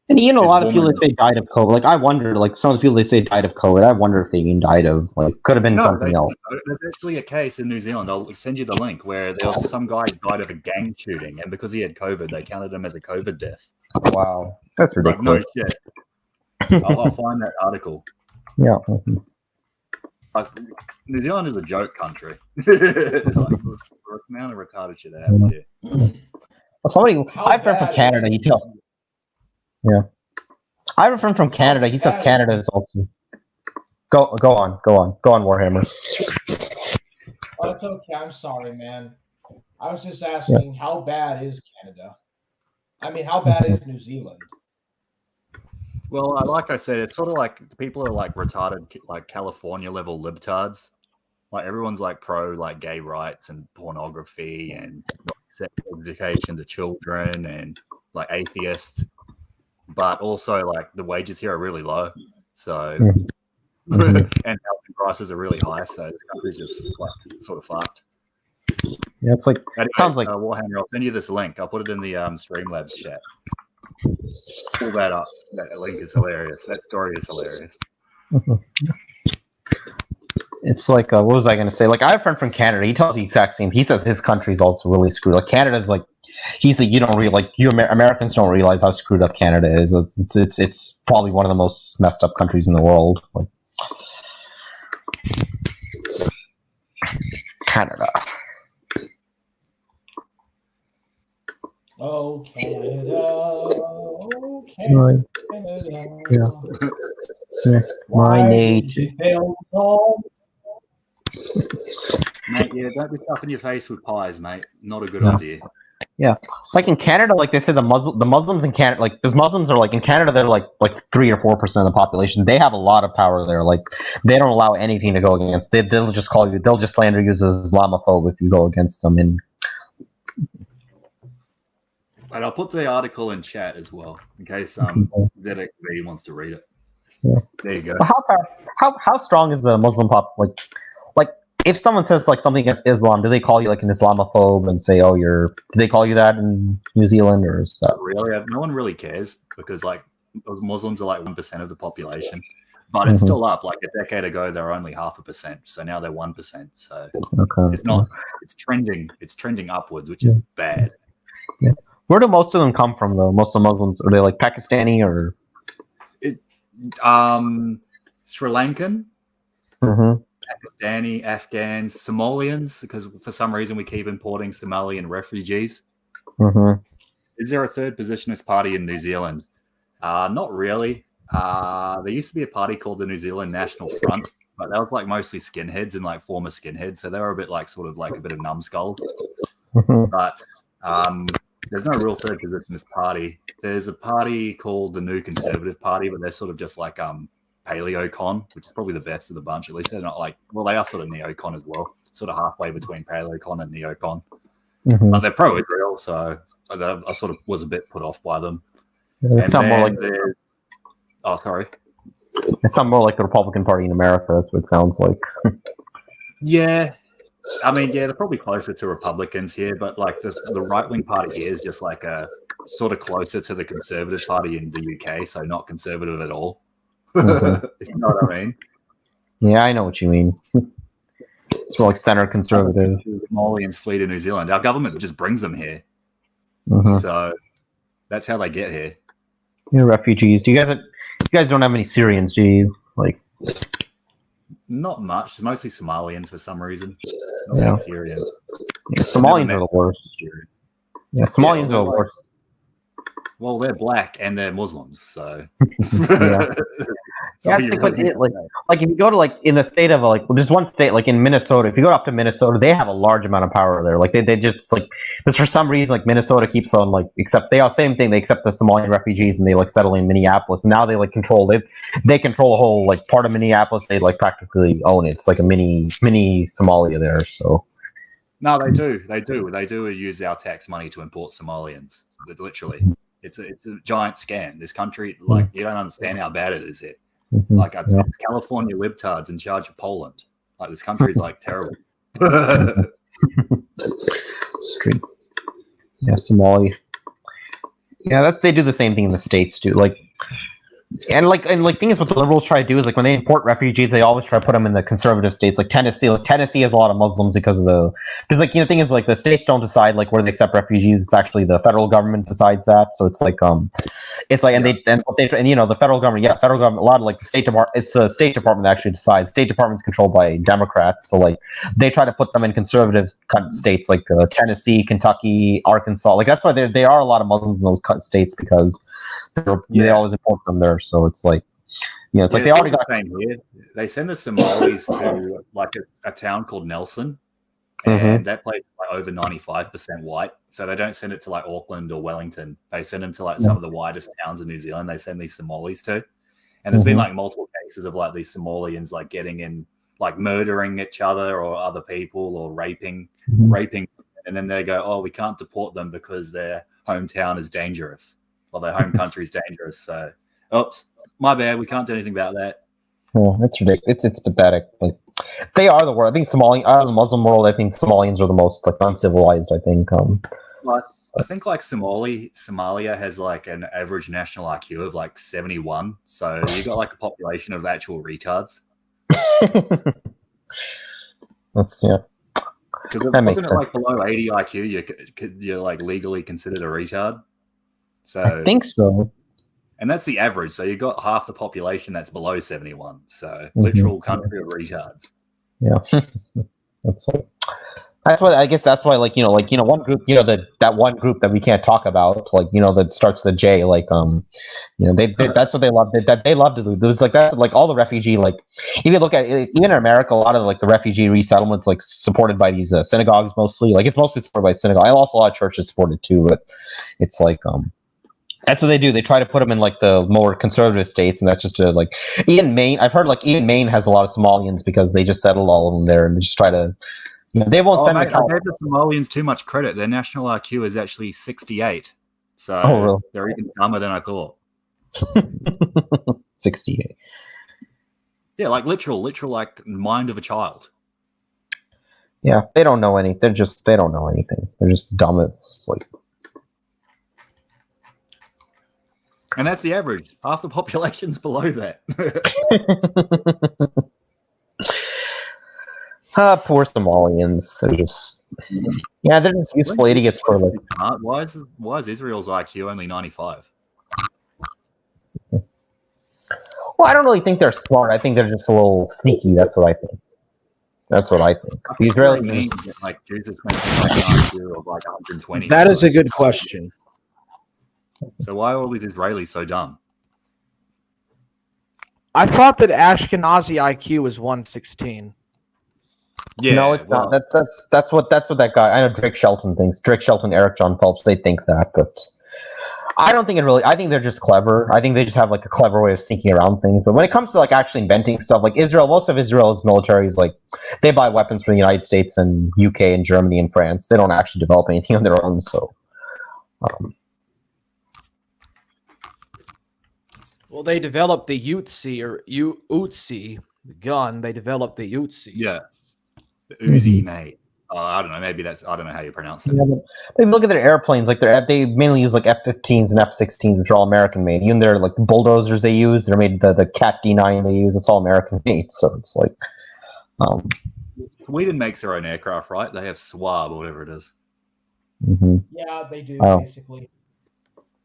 And a lot of people that say died of COVID. Like I wonder, like some of the people they say died of COVID, I wonder if they even died of could have been something else. There's actually a case in New Zealand. I'll send you the link where there was some guy who died of a gang shooting, and because he had COVID, they counted him as a COVID death. Wow, that's ridiculous. No shit. I'll find that article. Yeah. New Zealand is a joke country. The amount of retarded shit that happens here. Well, I have a friend from Canada. He tells. Yeah, I have a friend from Canada. He says Canada is also. Go on, Warhammer. Oh, it's okay. I'm sorry, man. I was just asking, how bad is Canada? I mean, how bad is New Zealand? Well, like I said, it's sort of like people are like retarded, like California level libtards. Like everyone's like pro like gay rights and pornography and sex education to children and like atheists, but also like the wages here are really low, so and housing prices are really high, so this country's just like sort of fucked. Yeah, it's like sounds like Warhammer. I'll send you this link. I'll put it in the Streamlabs chat. Pull that up. That link is hilarious. That story is hilarious. It's like, what was I going to say? Like, I have a friend from Canada. He tells the exact same. He says his country's also really screwed. Like, Canada's like, he's like, you don't really like Americans don't realize how screwed up Canada is. It's probably one of the most messed up countries in the world. Like, Canada. Oh, Canada. Oh, My, Canada. yeah, my Why did native. you fail home? Mate, yeah, don't be stuffing your face with pies, mate. Not a good Yeah. idea. Yeah, like in Canada, like they say the Muslims in Canada, like because Muslims are like in Canada, they're like 3 or 4% of the population. They have a lot of power there. Like they don't allow anything to go against. They'll just call you. They'll just slander you as Islamophobe if you go against them. And I'll put the article in chat as well in case ZXB wants to read it. Yeah. There you go. But how strong is the Muslim pop? Like if someone says like something against Islam, do they call you like an Islamophobe and say, "Oh, you're"? Do they call you that in New Zealand or is that? Not really? No one really cares because like Muslims are like 1% of the population, but it's still up. Like a decade ago, they were only 0.5%, so now they're 1%. So it's not. It's trending. It's trending upwards, which is bad. Yeah. Where do most of them come from, though? Most of the Muslims, are they like Pakistani or? Sri Lankan. Pakistani, Afghans, Somalians, because for some reason we keep importing Somalian refugees. Is there a third positionist party in New Zealand? Not really. There used to be a party called the New Zealand National Front, but that was like mostly skinheads and like former skinheads, so they were a bit like sort of like a bit of numbskull. But there's no real third positionist party. There's a party called the New Conservative Party, but they're sort of just like Paleo-con, which is probably the best of the bunch. At least they're not like, well, they are sort of neo-con as well, sort of halfway between Paleo-con and neo-con. But they're pro-Israel, so I sort of was a bit put off by them. Yeah, and then there's, oh, sorry. It sounds more like the Republican Party in America. That's what it sounds like. Yeah. I mean, yeah, they're probably closer to Republicans here, but like the right-wing party here is just like a sort of closer to the Conservative Party in the UK, so not conservative at all. You know what I mean? Yeah, I know what you mean. It's more like center conservative. Somalians flee to New Zealand. Our government just brings them here. So that's how they get here. You're refugees. You guys don't have any Syrians, do you? Like, not much. It's mostly Somalians for some reason. Yeah. Syrians. Yeah, Somalians are the worst. Yeah, Somalians are the worst. Well, they're black and they're Muslims, so. Yeah, like if you go to like in the state of like there's one state like in Minnesota. If you go up to Minnesota, they have a large amount of power there. Like they just like because for some reason like Minnesota keeps on like accept they all same thing. They accept the Somalian refugees and they like settle in Minneapolis. And now they like control they control a whole like part of Minneapolis. They like practically own it. It's like a mini Somalia there. So. No, they do use our tax money to import Somalians. Literally, it's a giant scam. This country, like you don't understand how bad it is here. Like it's California libtards in charge of Poland. Like this country is like terrible. Street. Yeah, Somalia. Yeah, they do the same thing in the States too. Like thing is what the liberals try to do is like when they import refugees, they always try to put them in the conservative states like Tennessee. Like Tennessee has a lot of Muslims because like the thing is like the states don't decide like where they accept refugees. It's actually the federal government decides that. So it's like and the federal government a lot of like the State Department. It's the State Department that actually decides. State Department's controlled by Democrats, so like they try to put them in conservative states like Tennessee, Kentucky, Arkansas. Like that's why there are a lot of Muslims in those states because. They always import them there, so it's like, it's like they already got. Same here. They send the Somalis to like a town called Nelson, and that place is like over 95% white. So they don't send it to like Auckland or Wellington. They send them to like some of the whitest towns in New Zealand. They send these Somalis to, and there's been like multiple cases of like these Somalians like getting in, like murdering each other or other people or raping, and then they go, oh, we can't deport them because their hometown is dangerous. Well, their home country is dangerous, so oops, my bad. We can't do anything about that. Oh, it's ridiculous. It's pathetic. Like, they are the worst. I think out of the Muslim world, I think Somalians are the most like uncivilized. I think. Well, I think like Somalia has like an average national IQ of like 71. So you got like a population of actual retards. Because wasn't it like below 80 IQ? You're like legally considered a retard. So I think so. And that's the average. So you've got half the population that's below 71. So literal country of retards. Yeah. That's like That's why I guess that's why one group that one group that we can't talk about that starts with a J they that's what they love that they love to do. There's that's all the refugee if you look at even in America a lot of the refugee resettlements supported by these synagogues mostly it's mostly supported by synagogue. Also a lot of churches support it too, but it's that's what they do. They try to put them in the more conservative states, and that's just even Maine. I've heard even Maine has a lot of Somalians because they just settled all of them there and they just try to. They won't send I gave the Somalians too much credit. Their national IQ is actually 68. So really? They're even dumber than I thought. 68. Yeah, literal mind of a child. Yeah, they don't know any. They don't know anything. They're just dumb as And that's the average. Half the population's below that. Poor Somalians. They're just they're just useful idiots for smart. Why is Israel's IQ only 95? Well, I don't really think they're smart. I think they're just a little sneaky. That's what I think. The Israelis Jesus mentioned an IQ of 120. That is a good question. So why are all these Israelis so dumb? I thought that Ashkenazi IQ was 116. Yeah, no, it's not. That's what that guy. I know Drake Shelton thinks. Drake Shelton, Eric John Phelps, they think that, but I don't think it really. I think they're just clever. I think they just have a clever way of sneaking around things. But when it comes to actually inventing stuff, Israel, most of Israel's military is they buy weapons from the United States and UK and Germany and France. They don't actually develop anything on their own. So, well, they developed the Utsi gun. They developed the Utsi. Yeah. The Uzi, mate. I don't know. Maybe I don't know how you pronounce it. Yeah, but look at their airplanes. They mainly use F-15s and F-16s, which are all American made. Even their the bulldozers they use, they're made the Cat D9 they use. It's all American made. So it's Sweden makes their own aircraft, right? They have Swab or whatever it is. Mm-hmm. Yeah, they do basically.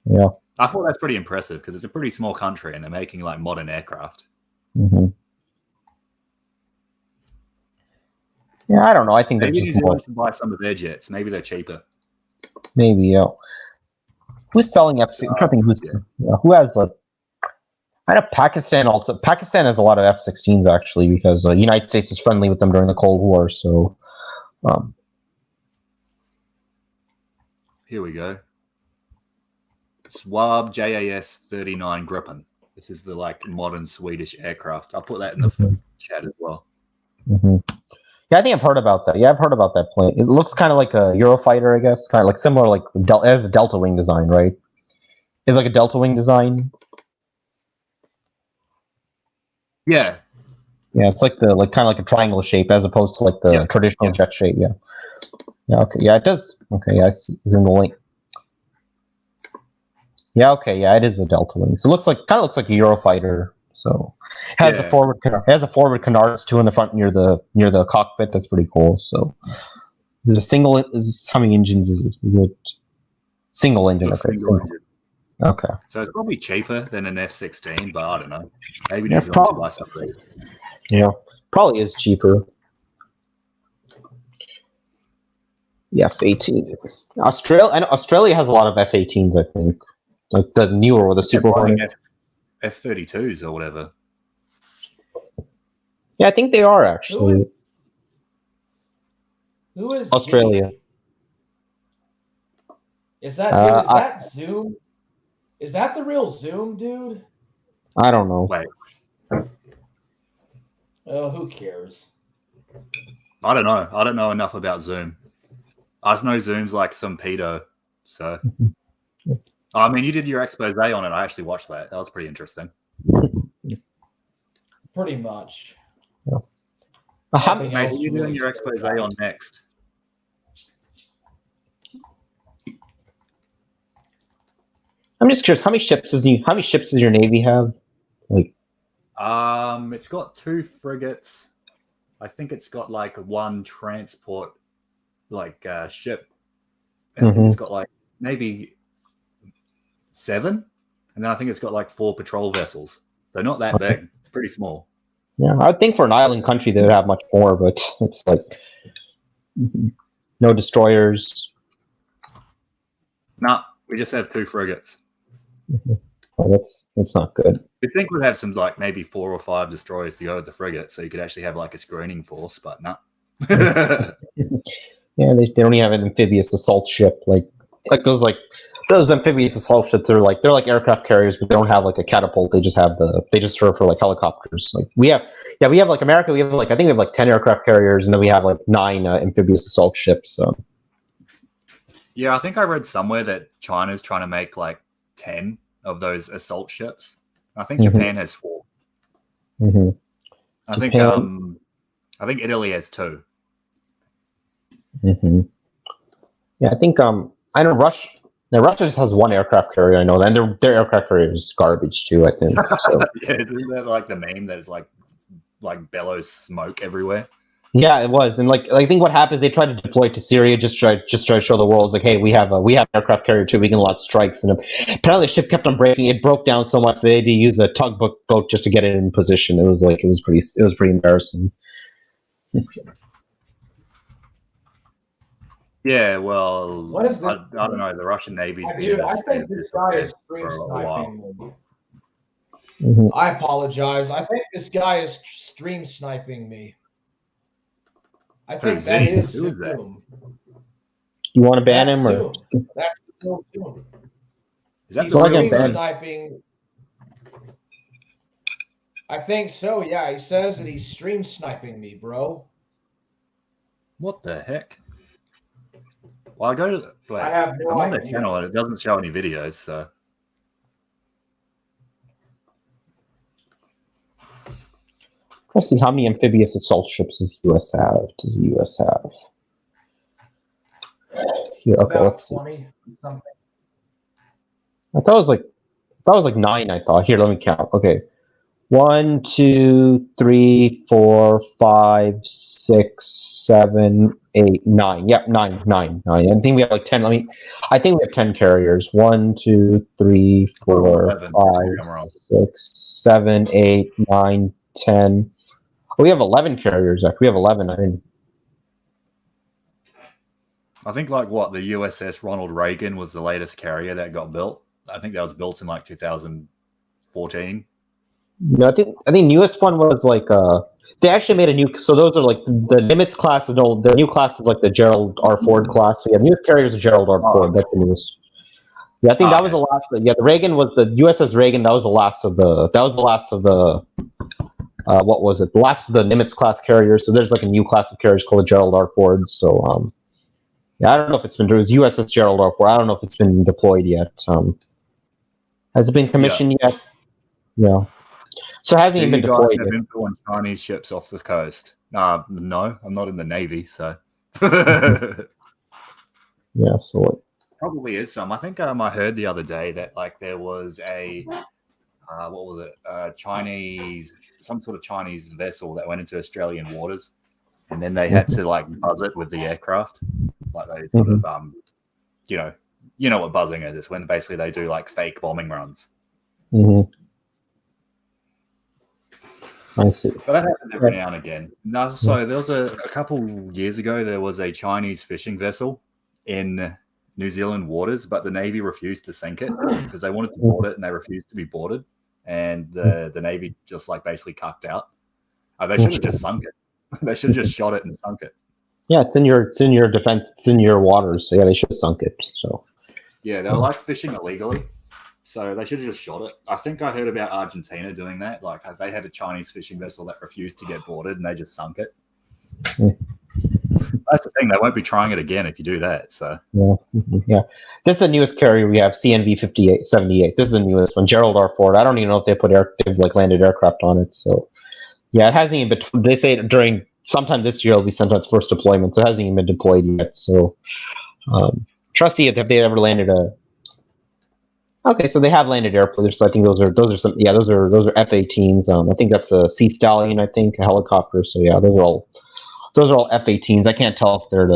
Yeah. I thought that's pretty impressive because it's a pretty small country and they're making modern aircraft. Mm-hmm. Yeah, I don't know. I think maybe they're New just Zealand should buy some of their jets. Maybe they're cheaper. Maybe, yeah. Who's selling F-16? I'm trying to think who has I know Pakistan also. Pakistan has a lot of F-16s actually because the United States was friendly with them during the Cold War. So, here we go. Swab JAS 39 Gripen. This is the modern Swedish aircraft. I'll put that in the chat as well. Mm-hmm. Yeah, I think I've heard about that. Yeah, I've heard about that plane. It looks kind of like a Eurofighter, I guess. Kind of similar, it has a Delta Wing design, right? It's a Delta Wing design. Yeah. Yeah, it's kind of a triangle shape as opposed to the traditional jet shape. Yeah. Yeah. Okay. Yeah, it does. Okay. Yeah, I see. It's in the link. Yeah. Okay. Yeah, it is a Delta Wing. So it looks like a Eurofighter. So it has a forward canards too in the front near the cockpit. That's pretty cool. So is it a single? How many engines is it? Is it single engine? Okay. Engine. Okay. So it's probably cheaper than an F-16, but I don't know. Maybe New Zealand should buy something. Yeah, probably is cheaper. Yeah, F-18. Australia has a lot of F-18s, I think. The newer or the Super Hornets. F-32s or whatever. Yeah, I think they are actually. Who is Australia? Is that Zoom? Is that the real Zoom, dude? I don't know. Wait. Oh, who cares? I don't know. I don't know enough about Zoom. I just know Zoom's some pedo. So, I mean, you did your expose on it. I actually watched that. That was pretty interesting. Pretty much. Yeah. Mate, who are you doing your expose on next? I'm just curious. How many ships does your Navy have? It's got 2 frigates. I think it's got one transport ship. And I think it's got maybe 7, and then I think it's got 4 patrol vessels. So not that big, pretty small. Yeah, I would think for an island country they would have much more, but it's No destroyers. No, we just have 2 frigates. Oh, that's not good. You'd think we'd have some like maybe 4 or 5 destroyers to go with the frigate, so you could actually have like a screening force, but no. Yeah, they don't even have an amphibious assault ship like those amphibious assault ships. They're like aircraft carriers, but they don't have like a catapult. They just serve for like helicopters. Like we have like America. We have like I think we have like 10 aircraft carriers, and then we have like 9 amphibious assault ships. So. Yeah, I think I read somewhere that China's trying to make like 10 of those assault ships. I think Japan has 4. Mm-hmm. I think Italy has 2. Mm-hmm. Yeah, I think I know Russia. Now Russia just has 1 aircraft carrier. I know, and their aircraft carrier is garbage too. I think. So. Yeah, isn't that like the meme that is like bellows smoke everywhere? Yeah, it was, and like I think what happens, they tried to deploy it to Syria, just try to show the world, like, hey, we have an aircraft carrier too, we can launch strikes, and apparently the ship kept on breaking. It broke down so much they had to use a tugboat boat just to get it in position. It was pretty embarrassing. Yeah, well, What is this? I don't know. The Russian Navy's Dude, I think this guy is stream for a while. sniping me. Mm-hmm. I apologize. I think this guy is stream sniping me. I think Who's that he? is Who is that? Zoom. You want to ban That's him or? Zoom. That's Zoom. Is that He's the Well, I real can stream ban. Zoom? sniping. I think so. Yeah, he says that he's stream sniping me, bro. What the heck? Well, I go to wait, I have no I'm on their idea. channel and it doesn't show any videos, so Let's see how many amphibious assault ships does the U.S. have? Here, okay, About let's see. 20 something. I thought it was like 9. I thought. Here, let me count. Okay, 1, 2, 3, 4, 5, 6, 7, 8, 9. Yep, 9. I think we have like 10. I think we have 10 carriers. 1, 2, 3, 4, 11. 5, 6, 7, 8, 9, 10. Oh, we have 11 carriers. Actually, we have 11. I think like what the USS Ronald Reagan was the latest carrier that got built. I think that was built in like 2014. No, I think the newest one was like they actually made a new. So those are like the Nimitz class. No, the new class is like the Gerald R. Ford class. So yeah, newest carrier is Gerald R. Ford. That's the newest. Yeah, I think that was the last. Yeah, the Reagan was the USS Reagan. That was the last of the. What was it? The last of the Nimitz class carriers. So there's like a new class of carriers called the Gerald R. Ford. So yeah, I don't know if it's been. It was USS Gerald R. Ford. I don't know if it's been deployed yet. Has it been commissioned yet? Yeah. So hasn't even been deployed yet. Have info on Chinese ships off the coast? No, I'm not in the Navy, so Yeah, so probably is some. I think I heard the other day that like there was a what was it? Some sort of Chinese vessel that went into Australian waters, and then they had to like buzz it with the aircraft, like they sort of you know what buzzing is. It's when basically they do like fake bombing runs. Mm-hmm. I see. But that happens every now and again. No, so there was a couple years ago, there was a Chinese fishing vessel in New Zealand waters, but the Navy refused to sink it because they wanted to board it and they refused to be boarded. And the Navy just like basically cucked out. They should have just sunk it. They should have just shot it and sunk it. Yeah, it's in your defense. It's in your waters. So yeah, they should have sunk it. So yeah, they were like fishing illegally. So they should have just shot it. I think I heard about Argentina doing that. Like they had a Chinese fishing vessel that refused to get boarded and they just sunk it. That's the thing. They won't be trying it again if you do that. So yeah. This is the newest carrier we have, CNV 5878. This is the newest one, Gerald R. Ford. I don't even know if they've like landed aircraft on it. So yeah, it hasn't even been. They say during sometime this year it'll be sent on its first deployment. So it hasn't even been deployed yet. So trusty if they ever landed a. Okay, so they have landed airplanes. So I think those are F-18s. I think that's a Sea Stallion. I think a helicopter. So yeah, those are all F-18s. I can't tell if they're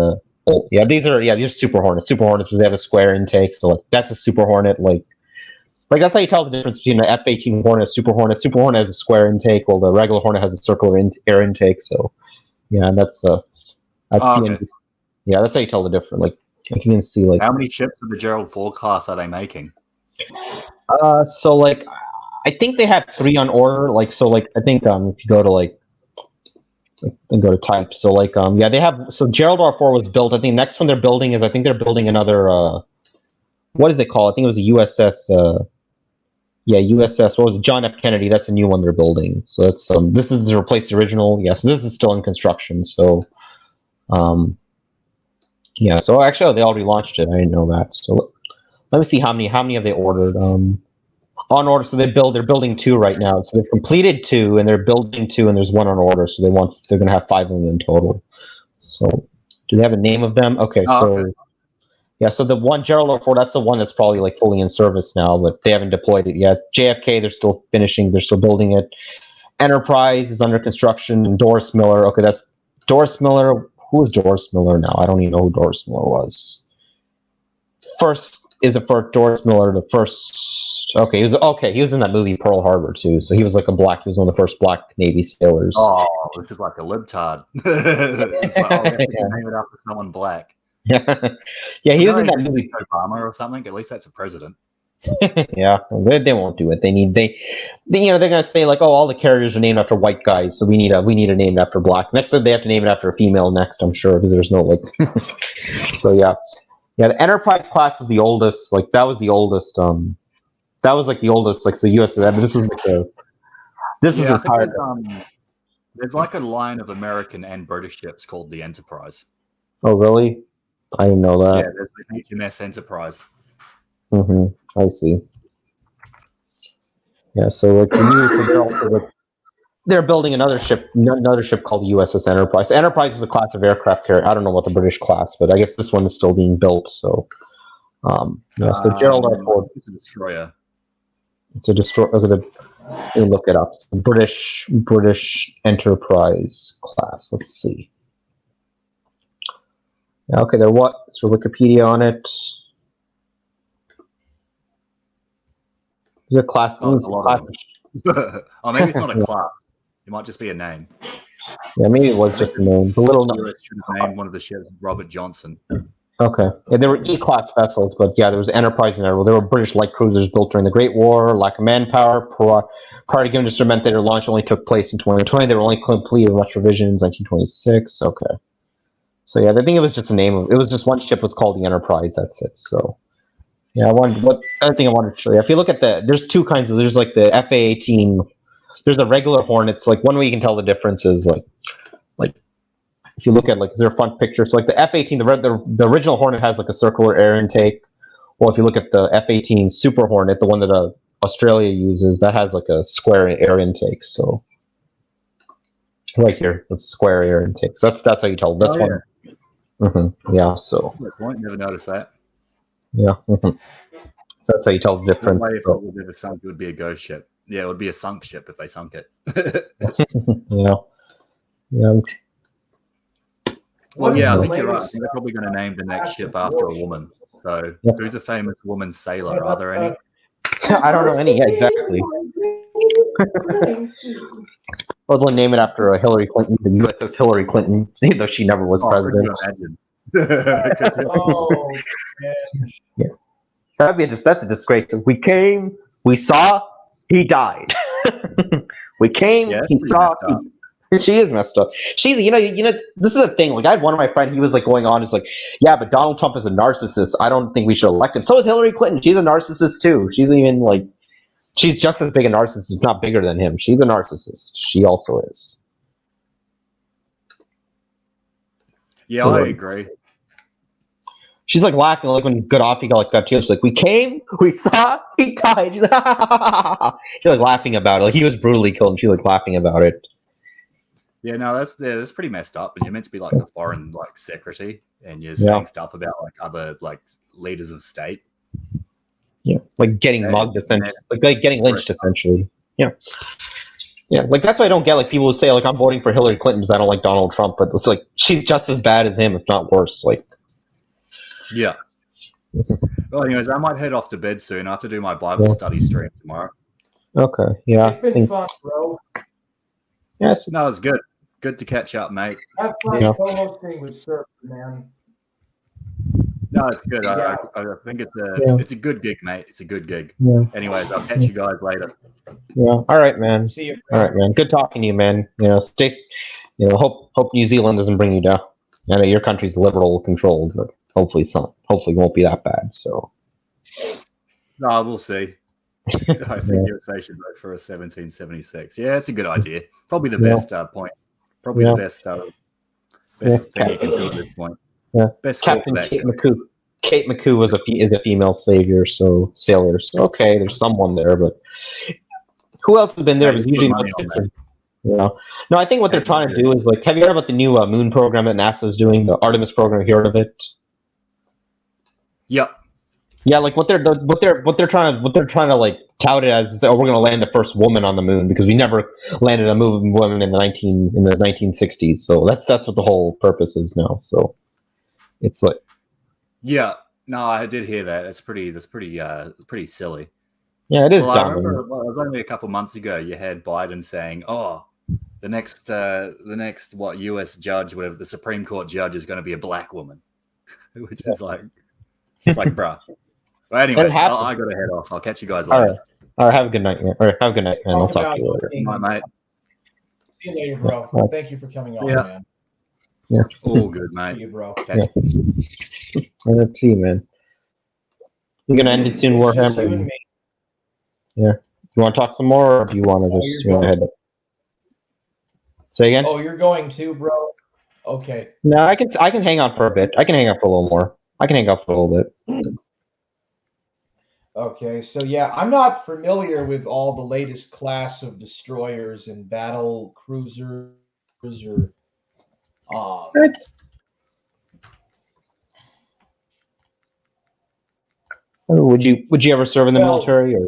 these are Super Hornets. Super Hornets because they have a square intake. So like, that's a Super Hornet. Like that's how you tell the difference between an F-18 Hornet and a Super Hornet. Super Hornet has a square intake, while the regular Hornet has a circular air intake. So yeah, that's CNV. Yeah, that's how you tell the difference. Like you can see like How many ships of the Gerald 4 class are they making? so like I think they have 3 on order. Like so like I think if you go to like and go to type. So like yeah, they have so Gerald R4 was built. I think next one they're building is I think they're building another what is it called? I think it was a USS USS what was it? John F. Kennedy. That's a new one they're building. So that's this is to replace the original. Yeah, so this is still in construction. So yeah, so actually they already launched it. I didn't know that. So let me see how many have they ordered. On order, so they're building 2 right now. So they've completed 2, and they're building 2, and there's 1 on order. So they're going to have 5 of them in total. So, do they have a name of them? Okay, okay. Yeah, so the one Gerald R4, that's the one that's probably like fully in service now, but they haven't deployed it yet. JFK, they're still finishing, they're still building it. Enterprise is under construction, and Doris Miller. Okay, that's Doris Miller. Who is Doris Miller now? I don't even know who Doris Miller was. First is it for Doris Miller, the first. He was in that movie Pearl Harbor too. So he was like he was one of the first black Navy sailors. Oh, this is like a libtard. It's like, oh, name it after someone black. Yeah, he was in that movie Obama or something. At least that's a president. Yeah, they won't do it. They're gonna say like, oh, all the carriers are named after white guys, so we need a name after black. Next, they have to name it after a female. Next, I'm sure, because there's no like. So yeah, the Enterprise class was the oldest. Like that was the oldest. That was like the oldest, like the U.S. This was like retired. There's like a line of American and British ships called the Enterprise. Oh, really? I didn't know that. Yeah, there's the HMS Enterprise. I see. Yeah, so like they're also like they're building another ship called USS Enterprise. Enterprise was a class of aircraft carrier. I don't know what the British class, but I guess this one is still being built. So, so Gerald R. It's a destroyer. It's a destroyer. Let me look it up. British Enterprise class. Let's see. Okay, there. What? So Wikipedia on it. There's a class. Oh, maybe it's not a class. It might just be a name. Yeah, maybe it was just a name. The little US should have named one of the ships Robert Johnson. Okay. Yeah, there were E-class vessels, but yeah, there was Enterprise in there. There were British light cruisers built during the Great War, lack of manpower. Prior to giving to meant that their launch only took place in 2020. They were only completed with much revisions in 1926. Okay. So yeah, I think it was just a name. It was just one ship was called the Enterprise. That's it. So yeah, other thing I wanted to show you. If you look at there's 2 kinds of. There's like the FA-18. There's the regular Hornets. Like one way you can tell the difference is like if you look at like their front picture. So like the F-18, the original Hornet has like a circular air intake. Well, if you look at the F-18 Super Hornet, the one that Australia uses, that has like a square air intake. So right here, that's square air intake. So that's how you tell. That's one. Yeah. So. Good point. Never noticed that. Yeah. So that's how you tell the difference. If it was ever sunk, it would be a ghost ship. Yeah, it would be a sunk ship if they sunk it. Yeah. Well, yeah, I think you're right. I think they're probably going to name the next ship after a woman. So, who's a famous woman sailor? Are there any? I don't know any. Yeah, exactly. Well, they'll name it after Hillary Clinton, the USS Hillary Clinton, even though she never was president. Yeah. That's a disgrace. We came, we saw, he died. We came, he saw. She is messed up. She's, you know, this is a thing. Like, I had one of my friends, he was like going on, he's like, yeah, but Donald Trump is a narcissist. I don't think we should elect him. So is Hillary Clinton. She's a narcissist too. She's even like, she's just as big a narcissist, if not bigger than him. She's a narcissist. She also is. Yeah, I agree. She's like laughing, like when Gaddafi got killed. She's like, we came, we saw, he died. She's like laughing about it. Like he was brutally killed, and she's like laughing about it. Yeah, no, that's pretty messed up. And you're meant to be like the foreign secretary, and you're saying stuff about like other like leaders of state. Yeah, like getting mugged, essentially, like getting lynched, essentially. Yeah, yeah, like that's why I don't get like people who say like I'm voting for Hillary Clinton because I don't like Donald Trump, but it's like she's just as bad as him, if not worse. Like, yeah. Well, anyways, I might head off to bed soon. I have to do my Bible study stream tomorrow. Okay, yeah. It's been fun, bro. Yes. No, it's good. Good to catch up, mate. Have fun co-hosting with Surf, man. No, it's good. Yeah. I think Yeah. it's a good gig, mate. It's a good gig. Yeah. Anyways, I'll catch you guys later. Yeah. All right, man. See you. All right, man. Good talking to you, man. Stay. Hope New Zealand doesn't bring you down. I know your country's liberal controlled, but hopefully it's not. Hopefully, it won't be that bad. So. No, we'll see. I think USA should vote for a 1776. Yeah, it's a good idea. Probably the best point. Probably the best thing you can do at this point. Yeah. Best Captain course of Kate action. McCoo. Kate McCoo is a female savior, so sailors. Okay, there's someone there, but who else has been there? Yeah, Because you put usually, money on that. No, I think what they're trying to do is like, have you heard about the new moon program that NASA's doing, the Artemis program? Have you heard of it? Yep. Yeah, like what they're trying to like tout it as is, oh, we're going to land the first woman on the moon because we never landed a woman in the 1960s. So that's what the whole purpose is now. So it's like, yeah, no, I did hear that. That's pretty silly. Yeah, it is well, dumb. I remember it was only a couple months ago. You had Biden saying, "Oh, the next U.S. judge, whatever, the Supreme Court judge is going to be a black woman," which is like, it's like, bruh. But anyways, I got to head off. I'll catch you guys later. All right. Have a good night, man. All right, have a good night, man. I'll talk to you later. Bye, mate. See you later, bro. Thank you for coming on, man. Yeah. All good, mate. See you, bro. Let's see, man. You're gonna end it soon, Warhammer. You and me. Yeah. You want to talk some more, or do you want to just head up? Say again? Oh, you're going too, bro. Okay. No, I can hang on for a bit. I can hang out for a little more. I can hang out for a little bit. Okay, so yeah, I'm not familiar with all the latest class of destroyers and battle cruisers or Would you ever serve in the military or?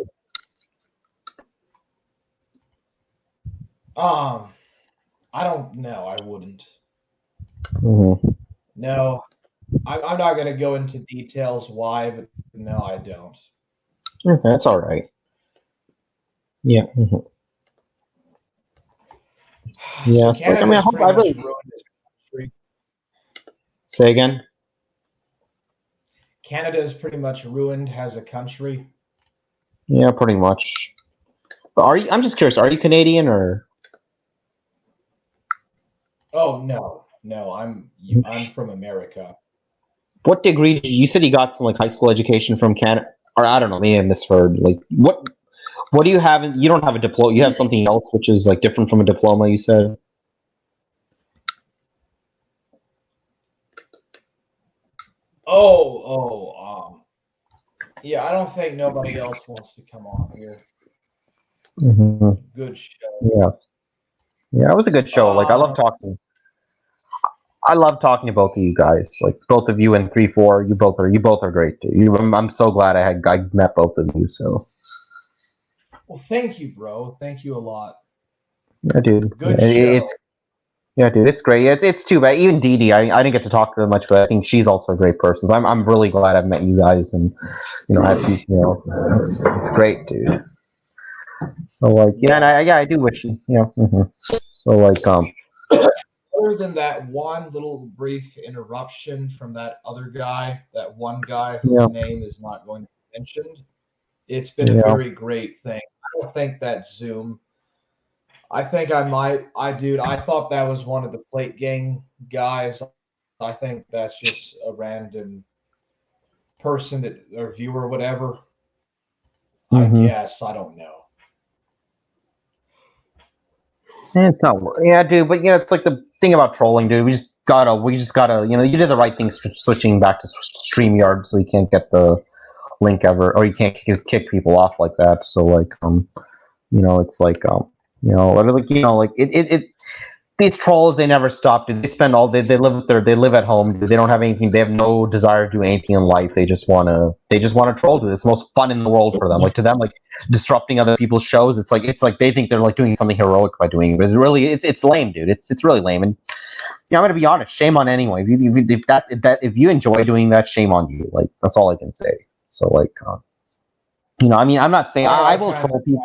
I don't know. I wouldn't. Mm-hmm. No, I'm not going to go into details why, but no, I don't. Okay, that's all right. Yeah. Mm-hmm. Yeah. So I mean, I hope I really ruined this country. Say again. Canada is pretty much ruined as a country. Yeah, pretty much. But I'm just curious. Are you Canadian or? Oh no, I'm from America. What degree did you said you got some like high school education from Canada? Or I don't know, maybe I misheard. Like what do you have? You don't have a diploma. You have something else which is like different from a diploma. You said. Yeah, I don't think nobody else wants to come on here. Mm-hmm. Good show. Yeah, it was a good show. Like I love talking. I love talking to both of you guys. Like both of you and 3-4, you both are great too. I'm so glad I met both of you. So. Well, thank you, bro. Thank you a lot. Yeah, dude. Good show. Dude, it's great. It's too bad. Even Dee Dee, I didn't get to talk to her much, but I think she's also a great person. So I'm really glad I've met you guys, and it's great, dude. So like, I do wish you, Mm-hmm. So like, Other than that one little brief interruption from that other guy, that one guy whose name is not going to be mentioned, it's been a very great thing. I don't think that's Zoom. I think I thought that was one of the Plate Gang guys. I think that's just a random person or viewer or whatever. Mm-hmm. I guess. I don't know. It's not. Yeah, dude. But it's like the thing about trolling, dude. We just gotta. You did the right thing switching back to StreamYard, so you can't get the link ever, or you can't kick people off like that. So like, it's like, these trolls, they never stop. Dude. They spend they live at home. Dude. They don't have anything. They have no desire to do anything in life. They just wanna troll. Dude. It's the most fun in the world for them. Like to them, like disrupting other people's shows. It's like they think they're like doing something heroic by doing it. But it's lame, dude. It's really lame. And I'm gonna be honest. Shame on anyone. If you enjoy doing that, shame on you. Like that's all I can say. So like, I mean, I'm not saying I will troll people.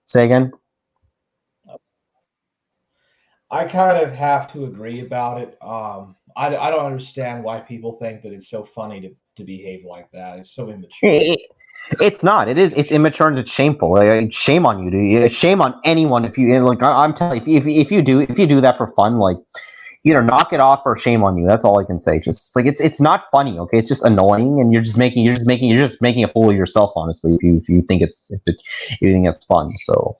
Say again. I kind of have to agree about it. I don't understand why people think that it's so funny to behave like that. It's so immature. It's not. It is. It's immature and it's shameful. Like, shame on you, dude. Shame on anyone if you like. I'm telling you, if you do that for fun, like either knock it off or shame on you. That's all I can say. Just like it's not funny. Okay, it's just annoying, and you're just making a fool of yourself. Honestly, if you think if you think it's fun. So,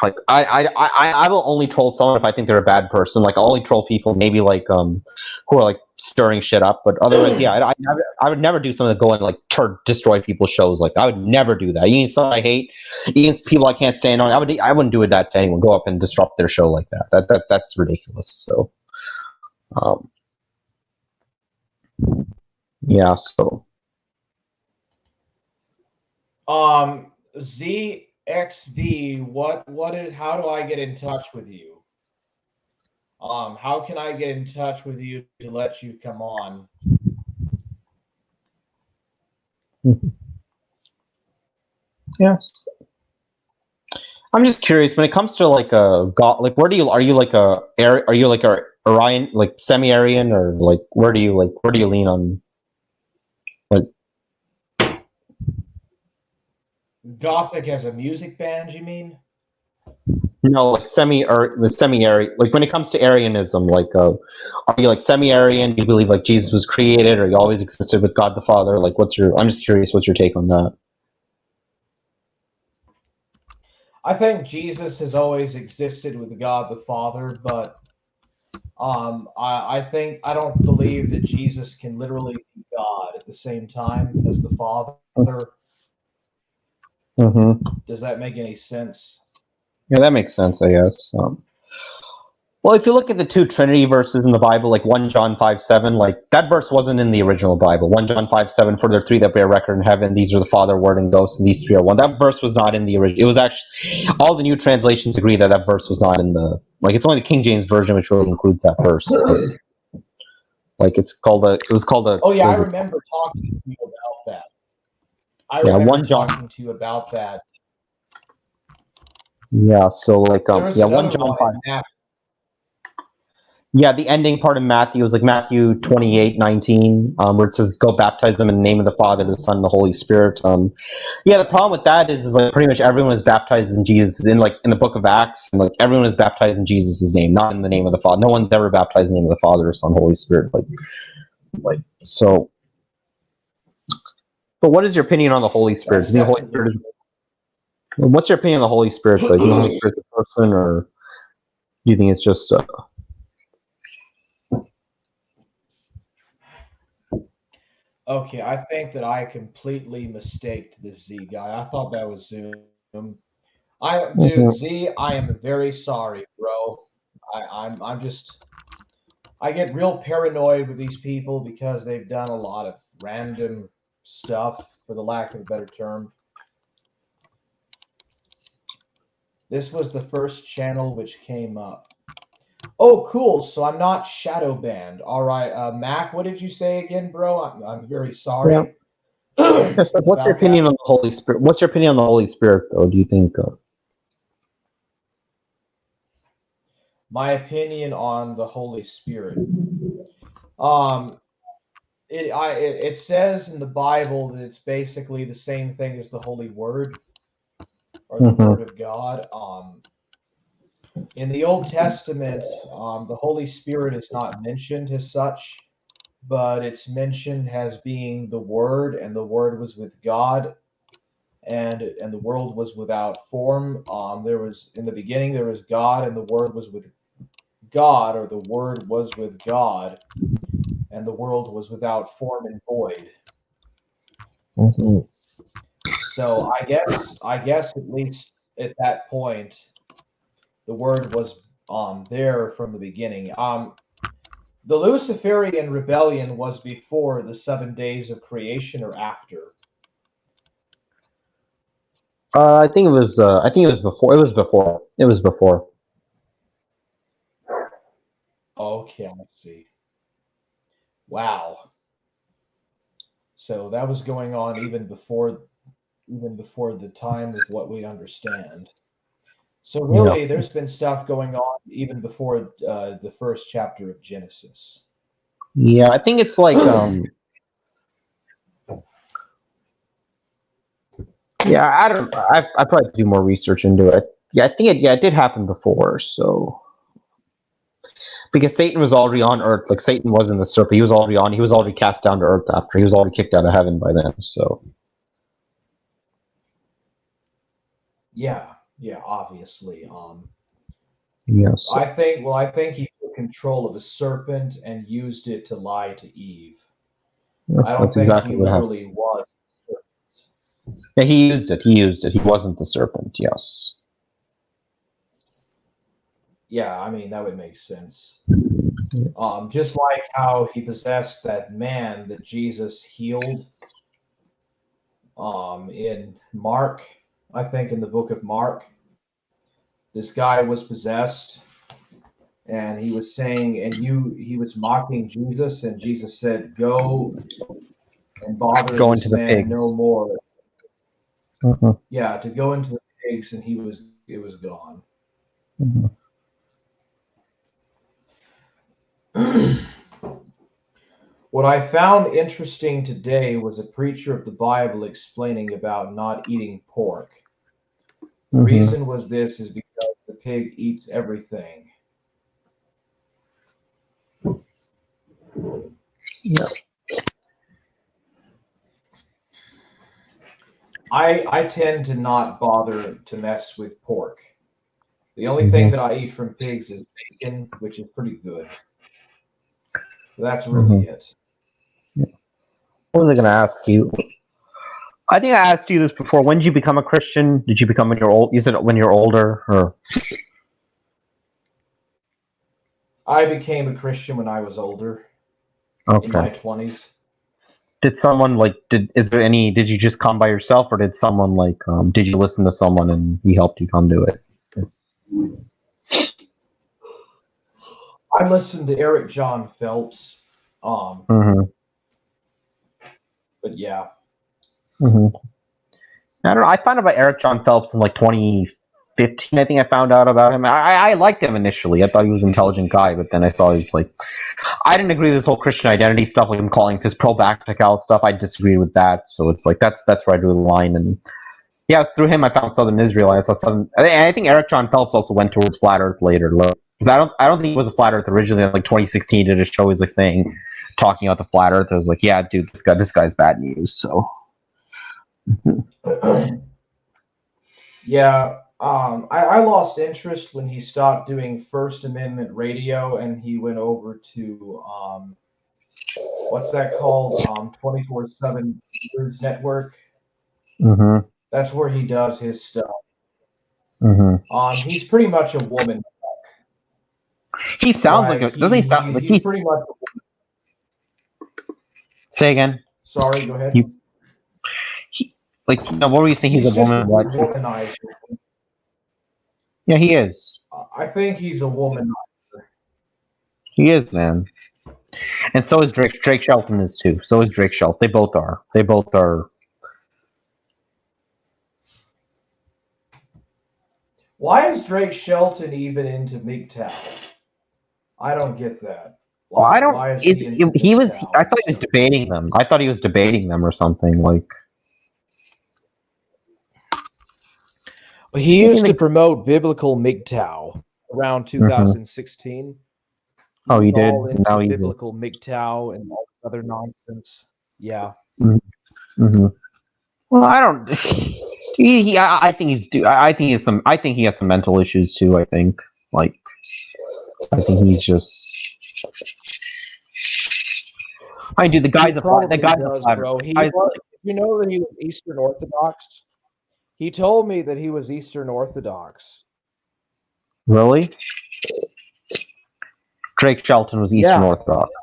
like I will only troll someone if I think they're a bad person. Like I'll only troll people maybe like who are like stirring shit up. But otherwise, yeah, I would never do something to go and like destroy people's shows. Like I would never do that. Even someone I hate, even people I can't stand on. I wouldn't do that to anyone. Go up and disrupt their show like that. That's ridiculous. So, yeah. So ZXD, how do I get in touch with you? How can I get in touch with you to let you come on? yes. I'm just curious when it comes to like a god. Like, are you like a Orion, like semi-Aryan, or like where do you lean on? Like, Gothic as a music band, you mean? no, like semi-Aryan. Like when it comes to Arianism, like are you like semi-Aryan? Do you believe like Jesus was created, or you always existed with God the Father? Like, I'm just curious, what's your take on that? I think Jesus has always existed with God the Father, but I don't believe that Jesus can literally be God at the same time as the Father. Mm-hmm. Does that make any sense? Yeah, that makes sense, I guess. Well, if you look at the two Trinity verses in the Bible, like 1 John 5:7, like that verse wasn't in the original Bible. 1 John 5:7, for there are three that bear record in heaven. These are the Father, Word, and Ghost, and these three are one. That verse was not in the original. It was actually, all the new translations agree that verse was not in the, like, it's only the King James Version which really includes that verse. Like, it was called a. Oh, yeah, I remember talking to you about that. I remember talking to you about that. Yeah, so like, yeah, 1 John 5. Yeah, the ending part of Matthew is like Matthew 28:19, where it says, "Go baptize them in the name of the Father, the Son, and the Holy Spirit." Yeah, the problem with that is like pretty much everyone is baptized in Jesus in the book of Acts, and like everyone is baptized in Jesus' name, not in the name of the Father. No one's ever baptized in the name of the Father, Son, Holy Spirit. Like so. But what is your opinion on the Holy Spirit? Do you think the Holy Spirit what's your opinion on the Holy Spirit? Though? Do you think the Holy Spirit's a person, or do you think it's just? Okay, I think that I completely mistaked the Z guy. I thought that was Zoom. Dude, Z, I am very sorry, bro. I'm just, I get real paranoid with these people because they've done a lot of random stuff, for the lack of a better term. This was the first channel which came up. Oh, cool. So I'm not shadow banned. All right. Mac, what did you say again, bro? I'm very sorry. Yeah. What's your opinion on the Holy Spirit? What's your opinion on the Holy Spirit, though? Do you think? My opinion on the Holy Spirit. It says in the Bible that it's basically the same thing as the Holy Word, or the Word of God. In the Old Testament, the Holy Spirit is not mentioned as such, but it's mentioned as being the Word, and the Word was with God, and the world was without form. There was, in the beginning there was God, and the Word was with God, or the Word was with God, and the world was without form and void. So I guess at least at that point, the Word was there from the beginning. The Luciferian rebellion was before the 7 days of creation, or after? I think it was. I think it was before. It was before. It was before. Okay, I see. Wow. So that was going on even before the time of what we understand. So really, there's been stuff going on even before the first chapter of Genesis. Yeah, I think it's like yeah, I don't. I probably do more research into it. Yeah, I think it did happen before. So because Satan was already on Earth, like Satan wasn't the serpent. He was already cast down to Earth after he was already kicked out of heaven by then. So Yeah, obviously. yes, I think he took control of a serpent and used it to lie to Eve. I don't that's think exactly he what happened. literally was. Yeah, he used it. He wasn't the serpent. Yes. Yeah, I mean that would make sense. Just like how he possessed that man that Jesus healed. In Mark, I think in the book of Mark, this guy was possessed, and he was saying, he was mocking Jesus, and Jesus said, "Go and bother Go this into the man pigs. no more." Mm-hmm. Yeah, to go into the pigs, and it was gone. Mm-hmm. What I found interesting today was a preacher of the Bible explaining about not eating pork. The Mm-hmm. reason was this is because the pig eats everything. Yeah. I tend to not bother to mess with pork. The only thing that I eat from pigs is bacon, which is pretty good. That's really it. What was I going to ask you? I think I asked you this before. When did you become a Christian? Did you become when you're old? You said when you're older, or I became a Christian when I was older, in my 20s. Did someone did you just come by yourself, or did someone did you listen to someone and he helped you come to it? I listened to Eric John Phelps. But yeah. I don't know. I found out about Eric John Phelps in 2015. I think I found out about him. I liked him initially. I thought he was an intelligent guy, but then I saw he's I didn't agree with this whole Christian identity stuff, like him calling his pro-Bactical stuff. I disagreed with that. So it's that's where I drew the line. And yeah, it's through him I found Southern Israel. I saw Southern. I think Eric John Phelps also went towards flat Earth later. Because I don't think he was a flat Earth originally. In 2016, he did a show. He's talking about the flat Earth. I was yeah, dude, this guy's bad news. So. Yeah, I lost interest when he stopped doing First Amendment radio and he went over to what's that called? 24/7 News Network. That's where he does his stuff. He's pretty much a woman. He sounds doesn't he sound like he's pretty much. Say again. Sorry, go ahead. What were you saying? He's a woman. What? Womanizer. Yeah, he is. I think he's a womanizer. He is, man. And so is Drake. Drake Shelton is too. So is Drake Shelton. They both are. Why is Drake Shelton even into MGTOW? I don't get that. Well, I don't. Why is he was. I thought he was debating them. I thought he was debating them or something like. He used to promote biblical MGTOW around 2016. Oh, he did. Now he biblical MGTOW and all other nonsense. Yeah. Well, I don't. I think he has some mental issues too. I think he's just. Dude, the guy's a bro. You know that he was Eastern Orthodox. He told me that he was Eastern Orthodox. Really? Drake Shelton was Eastern Orthodox.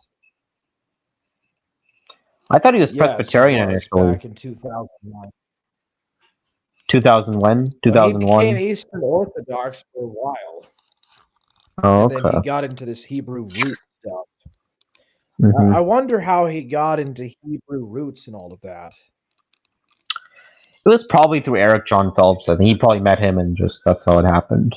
I thought he was Presbyterian initially. Back in 2009. 2000 when? 2001? He became Eastern Orthodox for a while. Oh, okay. And then he got into this Hebrew root stuff. I wonder how he got into Hebrew roots and all of that. It was probably through Eric John Phelps. I think he probably met him, and just that's how it happened.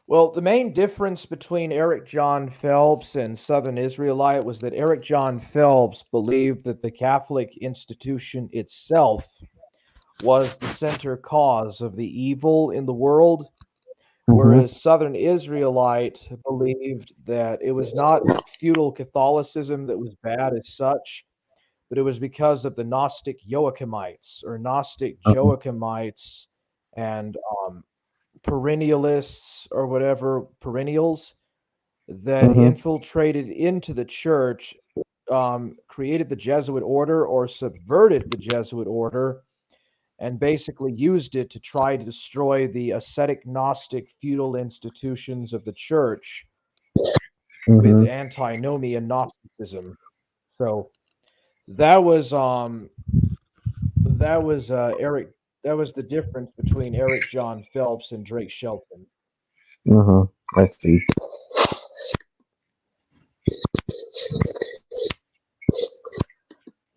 Well, the main difference between Eric John Phelps and Southern Israelite was that Eric John Phelps believed that the Catholic institution itself was the center cause of the evil in the world, whereas Southern Israelite believed that it was not feudal Catholicism that was bad as such, but it was because of the Gnostic Joachimites or Gnostic Joachimites and perennialists or whatever, perennials that infiltrated into the church, created the Jesuit order or subverted the Jesuit order, and basically used it to try to destroy the ascetic Gnostic feudal institutions of the church with antinomian Gnosticism. So that was Eric. That was the difference between Eric John Phelps and Drake Shelton. I see.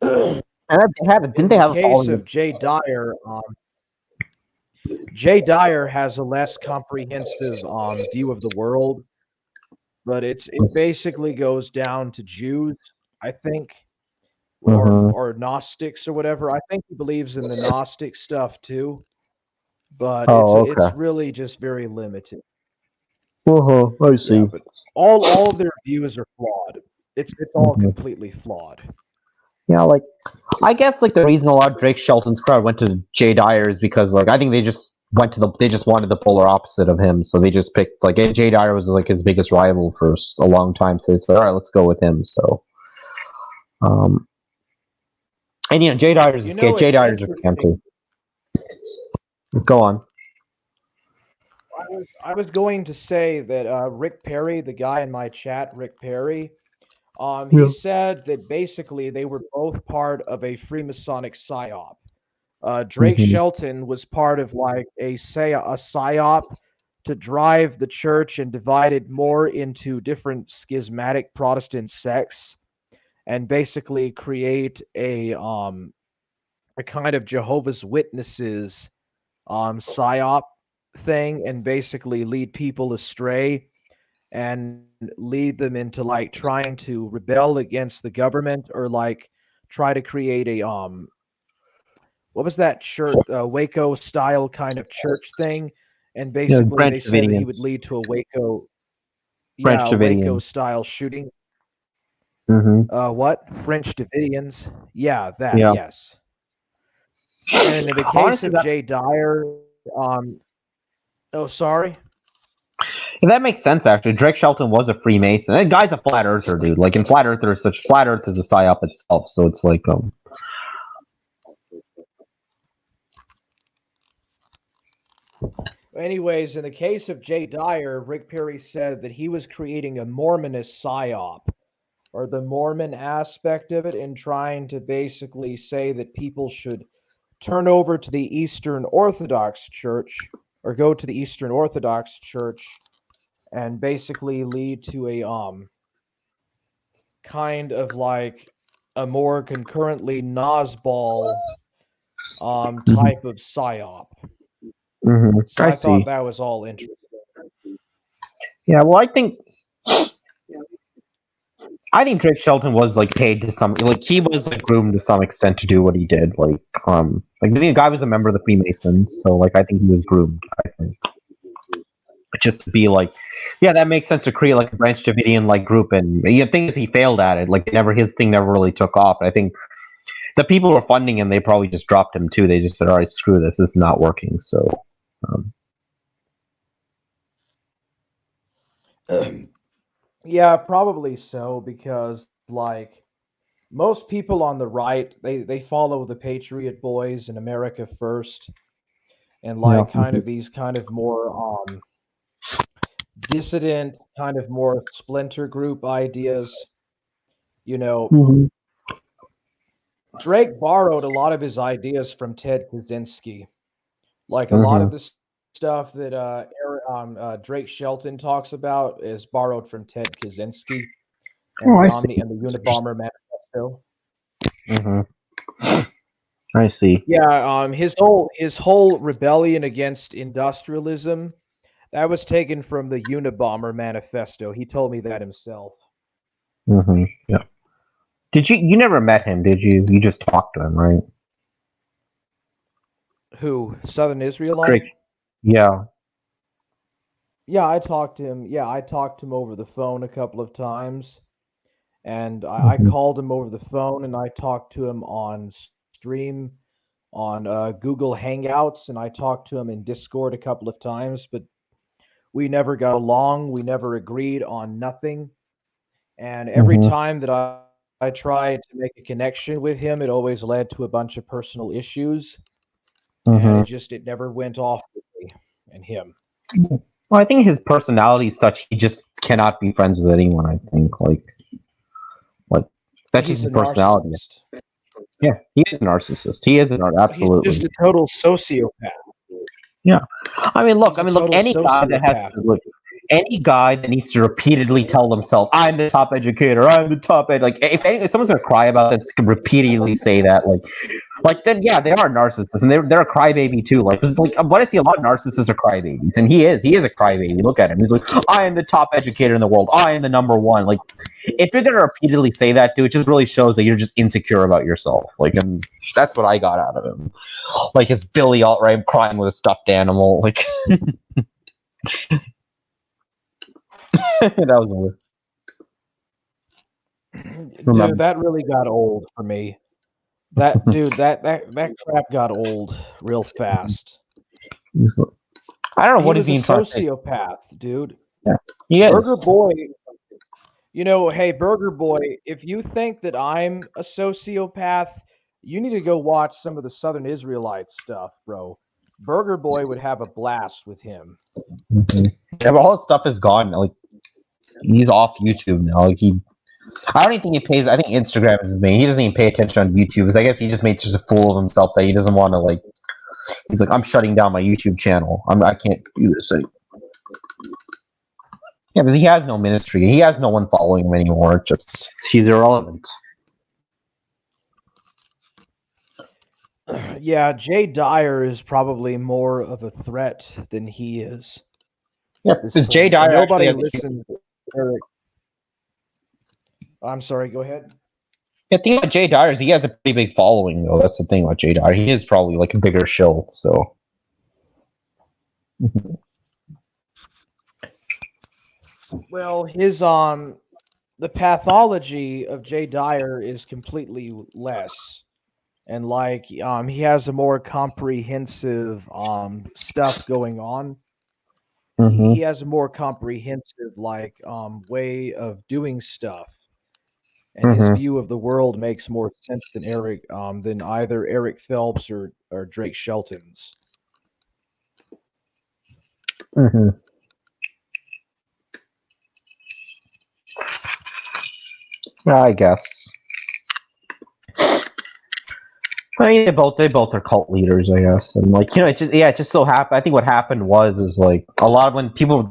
And didn't they have in the case of Jay Dyer has a less comprehensive view of the world, but it basically goes down to Jews, I think, or Gnostics or whatever. I think he believes in the Gnostic stuff too, but it's really just very limited. I see. Yeah, but all of their views are flawed. It's all completely flawed. Yeah, like I guess like the reason a lot of Drake Shelton's crowd went to Jay Dyer is because like I think they just wanted the polar opposite of him, so they just picked like Jay Dyer was like his biggest rival for a long time, so they said, all right, let's go with him. So, and Jay Dyer's a scam too. Go on. I was going to say that Rick Perry, the guy in my chat, Rick Perry, he said that basically they were both part of a Freemasonic psyop. Drake Shelton was part of like a psyop to drive the church and divide it more into different schismatic Protestant sects, and basically create a kind of Jehovah's Witnesses psyop thing, and basically lead people astray and lead them into like trying to rebel against the government or like try to create a what was that church, Waco style kind of church thing, and basically they said that he would lead to a Waco Waco style shooting. What? French Davidians? Yeah, that. Yeah. Yes. And in the case of Jay Dyer, oh, sorry. Yeah, that makes sense. Actually, Drake Shelton was a Freemason. That guy's a flat earther, dude. Like in flat Earth is a psyop itself. So it's like Anyways, in the case of Jay Dyer, Rick Perry said that he was creating a Mormonist psyop, or the Mormon aspect of it, and trying to basically say that people should turn over to the Eastern Orthodox Church, or go to the Eastern Orthodox Church, and basically lead to a kind of like a more concurrently Nosball type of psyop. So I thought that was all interesting. Yeah, well, I think Drake Shelton was like paid to some, like he was like groomed to some extent to do what he did. Like the guy was a member of the Freemasons, so like I think he was groomed. I think just to be like, yeah, that makes sense to create like a Branch Davidian like group, and the thing is he failed at it. Like his thing never really took off. I think the people who were funding him, they probably just dropped him too. They just said, all right, screw this is not working. So. Yeah, probably so, because like most people on the right, they follow the Patriot Boys and America First, and like kind of these kind of more dissident, kind of more splinter group ideas. Drake borrowed a lot of his ideas from Ted Kaczynski. Like a lot of this stuff that Drake Shelton talks about is borrowed from Ted Kaczynski and the Unabomber Manifesto. I see. Yeah, his whole rebellion against industrialism, that was taken from the Unabomber manifesto. He told me that himself. Yeah. Did you never met him, did you? You just talked to him, right? Who? Southern Israelite? Drake. Yeah. Yeah, I talked to him. Yeah, I talked to him over the phone a couple of times, and I called him over the phone, and I talked to him on stream on Google Hangouts, and I talked to him in Discord a couple of times, but we never got along. We never agreed on nothing. And every time that I tried to make a connection with him, it always led to a bunch of personal issues, and it never went off with me and him. Well, I think his personality is such he just cannot be friends with anyone. I think like that's He's just his a personality. narcissist. Yeah, he is a narcissist. He is absolutely. He's just a total sociopath. Yeah, I mean, look. He's a total Any guy that has sociopath. to look, any guy that needs to repeatedly tell themselves, "I'm the top educator. I'm the top ed." Like, if someone's gonna cry about that, repeatedly say that, like then yeah, they are narcissists, and they're a crybaby too. Like, what I see a lot of narcissists are crybabies, and he is a crybaby. Look at him. He's like, "I am the top educator in the world. I am the number one." Like, if you're gonna repeatedly say that, dude, it just really shows that you're just insecure about yourself. Like, and that's what I got out of him. Like his Billy alt-right crying with a stuffed animal. Like that was Dude, that really got old for me. That dude, that crap got old real fast. I don't know He what was he's a even trying to say. sociopath, dude. Yeah, he is. Burger Boy, hey, Burger Boy, if you think that I'm a sociopath, you need to go watch some of the Southern Israelite stuff, bro. Burger Boy would have a blast with him. Yeah, but all his stuff is gone. Like he's off YouTube now. Like, I don't even think he pays. I think Instagram is his main. He doesn't even pay attention on YouTube because I guess he just makes just a fool of himself that he doesn't want to like. He's like, I'm shutting down my YouTube channel. I can't do this anymore. Yeah, because he has no ministry. He has no one following him anymore. He's irrelevant. Yeah, Jay Dyer is probably more of a threat than he is. Yeah, because Jay Dyer nobody listens to Eric. I'm sorry, go ahead. Yeah, the thing about Jay Dyer is he has a pretty big following, though. That's the thing about Jay Dyer. He is probably like a bigger shill, so. Well, his the pathology of Jay Dyer is completely less, and like he has a more comprehensive stuff going on. He has a more comprehensive like way of doing stuff, and his view of the world makes more sense than than either Eric Phelps or Drake Shelton's. I guess. I mean, they both are cult leaders, I guess, and like it just so happened. I think what happened was like a lot of when people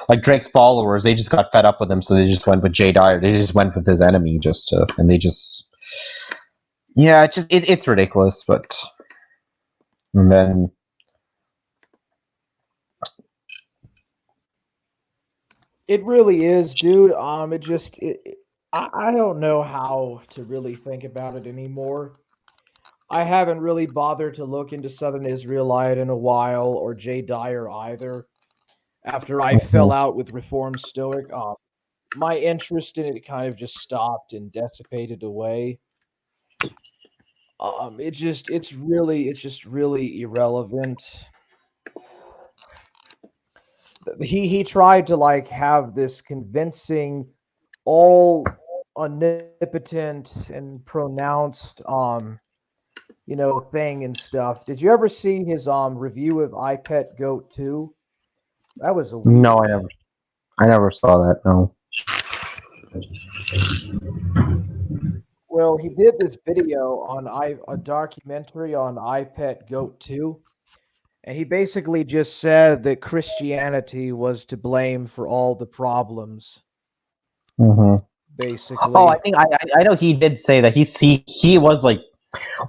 like Drake's followers, they just got fed up with him, so they just went with Jay Dyer. They just went with his enemy, and they just it's ridiculous, but and then. It really is, dude. I don't know how to really think about it anymore. I haven't really bothered to look into Southern Israelite in a while, or Jay Dyer either. After I fell out with Reformed Stoic, my interest in it kind of just stopped and dissipated away. It's just really irrelevant. He tried to like have this convincing, all omnipotent and pronounced thing and stuff. Did you ever see his review of iPet Goat 2? That was a weird. No, I never saw that. No. Well, he did this video on a documentary on iPet Goat 2. And he basically just said that Christianity was to blame for all the problems. Basically. Oh, I think I know he did say that he was like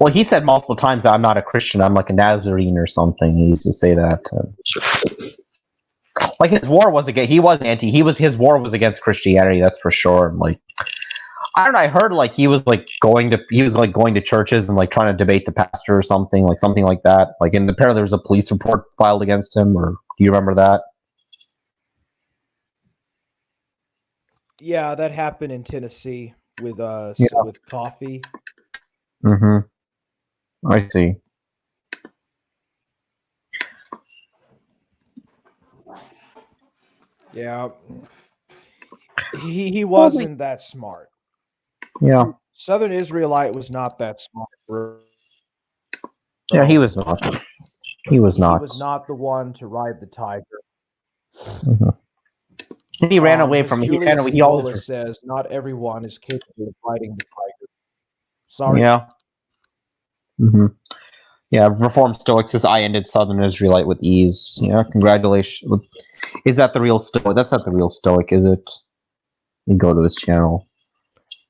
Well, he said multiple times that I'm not a Christian. I'm like a Nazarene or something. He used to say that. Like his war was against. He was anti. His war was against Christianity. That's for sure. And like, I don't know. I heard like he was going to churches and like trying to debate the pastor or something like that. Like, and apparently there was a police report filed against him. Or do you remember that? Yeah, that happened in Tennessee with with coffee. Mm-hmm. I see. Yeah, he wasn't that smart. Yeah. Southern Israelite was not that smart. Yeah, he was not. He was not. He was not the one to ride the tiger. Mm-hmm. And he ran away from. He ran away. He always says not everyone is capable of riding the tiger. Sorry. Yeah. Mm-hmm. Yeah, Reformed Stoic says I ended Southern Israelite with ease. Yeah, congratulations. Is that the real Stoic? That's not the real Stoic, is it? You go to his channel.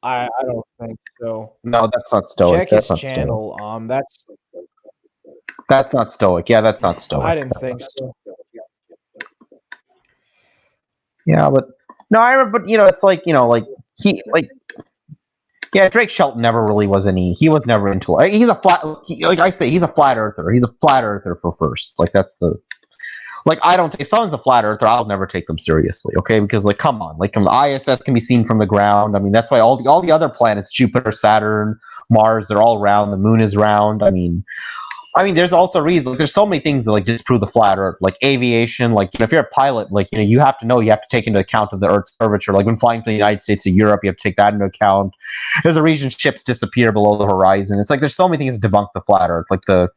I don't think so. No, that's not Stoic. Check that's his not channel. Stoic. That's not Stoic. Yeah, that's not Stoic. I didn't think so. Yeah, but no, I remember. But it's like yeah, Drake Shelton never really was any. He was never into. He's a flat. Like I say, he's a flat earther. He's a flat earther for first. Like that's the. Like I don't. If someone's a flat earther, I'll never take them seriously. Okay, because like, come on, like the ISS can be seen from the ground. I mean, that's why all the other planets, Jupiter, Saturn, Mars, they're all round. The moon is round. I mean, there's also reasons. Like, there's so many things that like disprove the flat Earth, like aviation. Like if you're a pilot, like you have to take into account of the Earth's curvature. Like when flying from the United States to Europe, you have to take that into account. There's a reason ships disappear below the horizon. It's like there's so many things to debunk the flat Earth, like the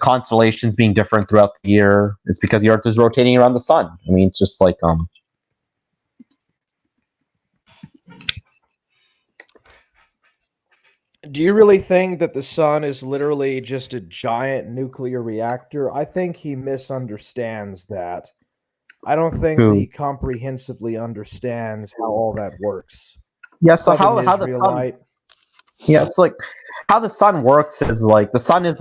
constellations being different throughout the year. It's because the Earth is rotating around the sun. I mean, it's just like Do you really think that the sun is literally just a giant nuclear reactor? I think he misunderstands that. I don't think he comprehensively understands how all that works. Yeah, so how the sun? Yeah, it's like how the sun works is like the sun is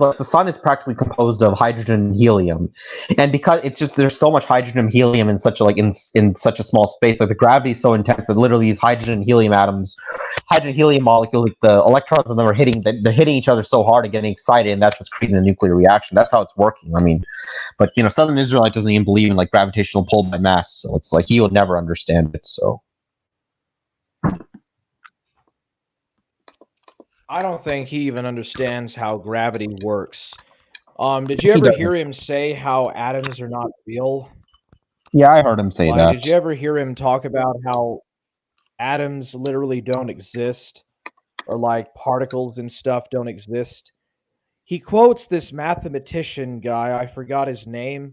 practically composed of hydrogen and helium, and because it's just there's so much hydrogen and helium in such a small space, like the gravity is so intense that literally these hydrogen and helium molecules, like the electrons in them are hitting each other so hard and getting excited, and that's what's creating a nuclear reaction. That's how it's working. I mean, but Southern Israelite doesn't even believe in like gravitational pull by mass, so it's like he would never understand it. So. I don't think he even understands how gravity works. Did you ever hear him say how atoms are not real? Yeah, I heard him say that. Did you ever hear him talk about how atoms literally don't exist, or like particles and stuff don't exist? He quotes this mathematician guy, I forgot his name,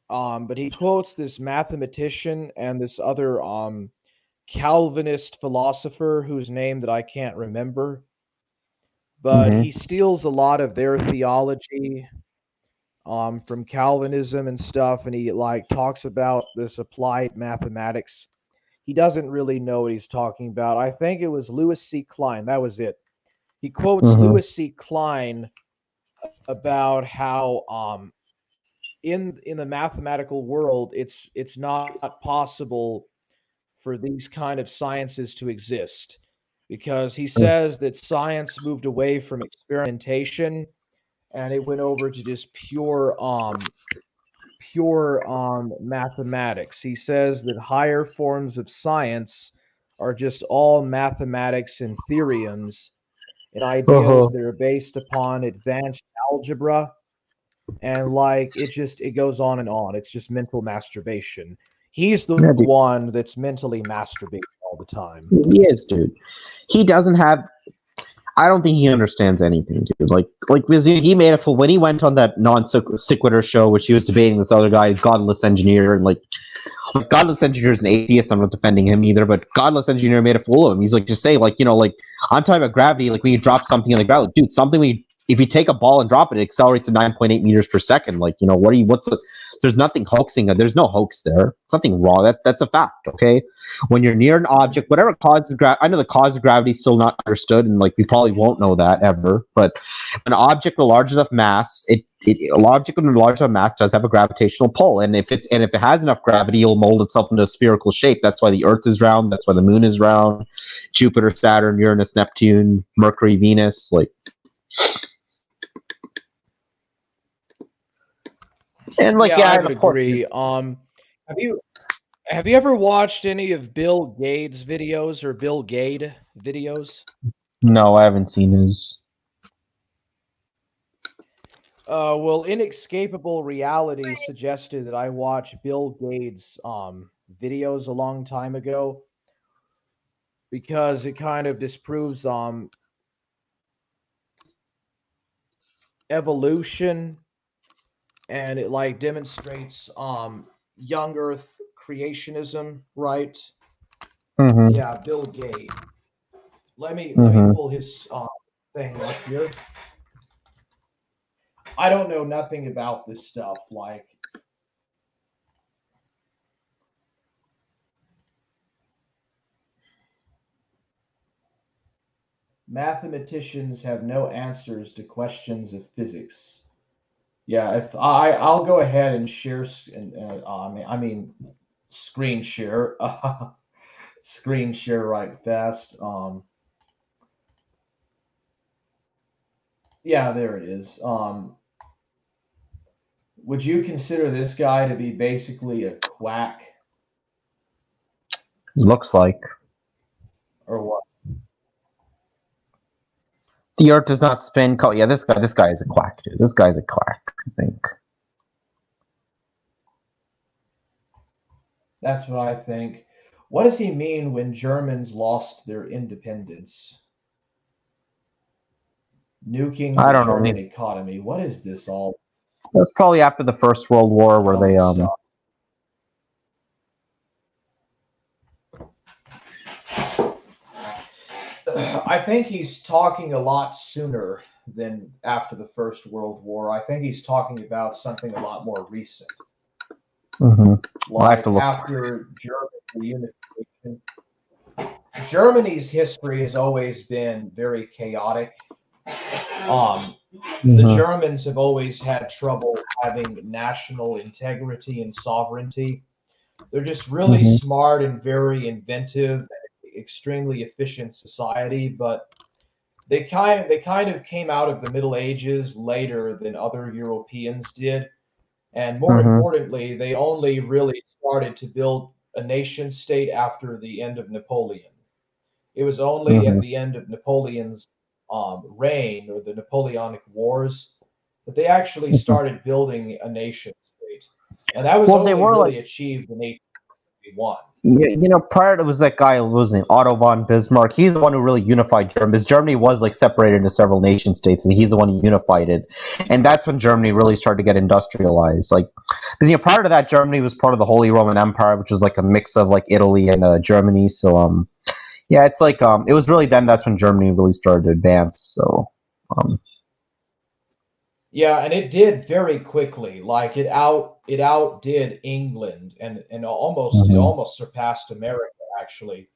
but he quotes this mathematician and this other Calvinist philosopher whose name that I can't remember, but he steals a lot of their theology from Calvinism and stuff, and he like talks about this applied mathematics. He doesn't really know what he's talking about. I think it was Louis C. Klein. That was it. He quotes Louis C. Klein about how in the mathematical world it's not possible for these kind of sciences to exist, because he says that science moved away from experimentation and it went over to just pure mathematics. He says that higher forms of science are just all mathematics and theorems and ideas that are based upon advanced algebra, and like it goes on and on. It's just mental masturbation. He's the one that's mentally masturbating all the time. He is, dude. He doesn't have. I don't think he understands anything, dude. Like he made a fool when he went on that non sequitur show, which he was debating this other guy, Godless Engineer, and like Godless Engineer is an atheist. I'm not defending him either, but Godless Engineer made a fool of him. He's like, just say, like, I'm talking about gravity. Like when you drop something in the ground, like, dude, something when you if you take a ball and drop it, it accelerates to 9.8 meters per second. Like, there's nothing hoaxing. There's no hoax there. Something wrong. That's a fact. Okay. When you're near an object, whatever causes I know the cause of gravity is still not understood, and like we probably won't know that ever. But an object with a large enough mass, an object with a large enough mass does have a gravitational pull, and if it has enough gravity, it'll mold itself into a spherical shape. That's why the Earth is round. That's why the Moon is round. Jupiter, Saturn, Uranus, Neptune, Mercury, Venus, like. And like, I would agree. Have you ever watched any of Bill Gates' videos or Bill Gates videos? No, I haven't seen his. Well, Inescapable Reality suggested that I watch Bill Gates' videos a long time ago because it kind of disproves evolution, and it like demonstrates young Earth creationism, right? Mm-hmm. Yeah, Bill Gates. Let me pull his thing up here. I don't know nothing about this stuff. Like, mathematicians have no answers to questions of physics. Yeah, if I'll go ahead and share screen share screen share right fast. Yeah, there it is. Would you consider this guy to be basically a quack? Looks like. Or what? The Earth does not spin. Yeah, this guy is a quack, dude. This guy's a quack, I think. That's what I think. What does he mean when Germans lost their independence? Nuking the German economy. What is this all? That's probably after the First World War, where they I think he's talking a lot sooner than after the First World War. I think he's talking about something a lot more recent. Mm-hmm. Like after German reunification. Germany's history has always been very chaotic. The Germans have always had trouble having national integrity and sovereignty. They're just really smart and very inventive and extremely efficient society, but they kind of came out of the Middle Ages later than other Europeans did. And more importantly, they only really started to build a nation state after the end of Napoleon. It was only at the end of Napoleon's reign, or the Napoleonic Wars, that they actually started building a nation state. And that was only really achieved in 1871. Yeah, prior to it was that guy, was named Otto von Bismarck. He's the one who really unified Germany. Because Germany was like separated into several nation states, and he's the one who unified it. And that's when Germany really started to get industrialized. Like, because prior to that, Germany was part of the Holy Roman Empire, which was like a mix of like Italy and Germany. So, yeah, it's like it was really then that's when Germany really started to advance. So, yeah, and it did very quickly. Like it outdid England and it almost surpassed America actually.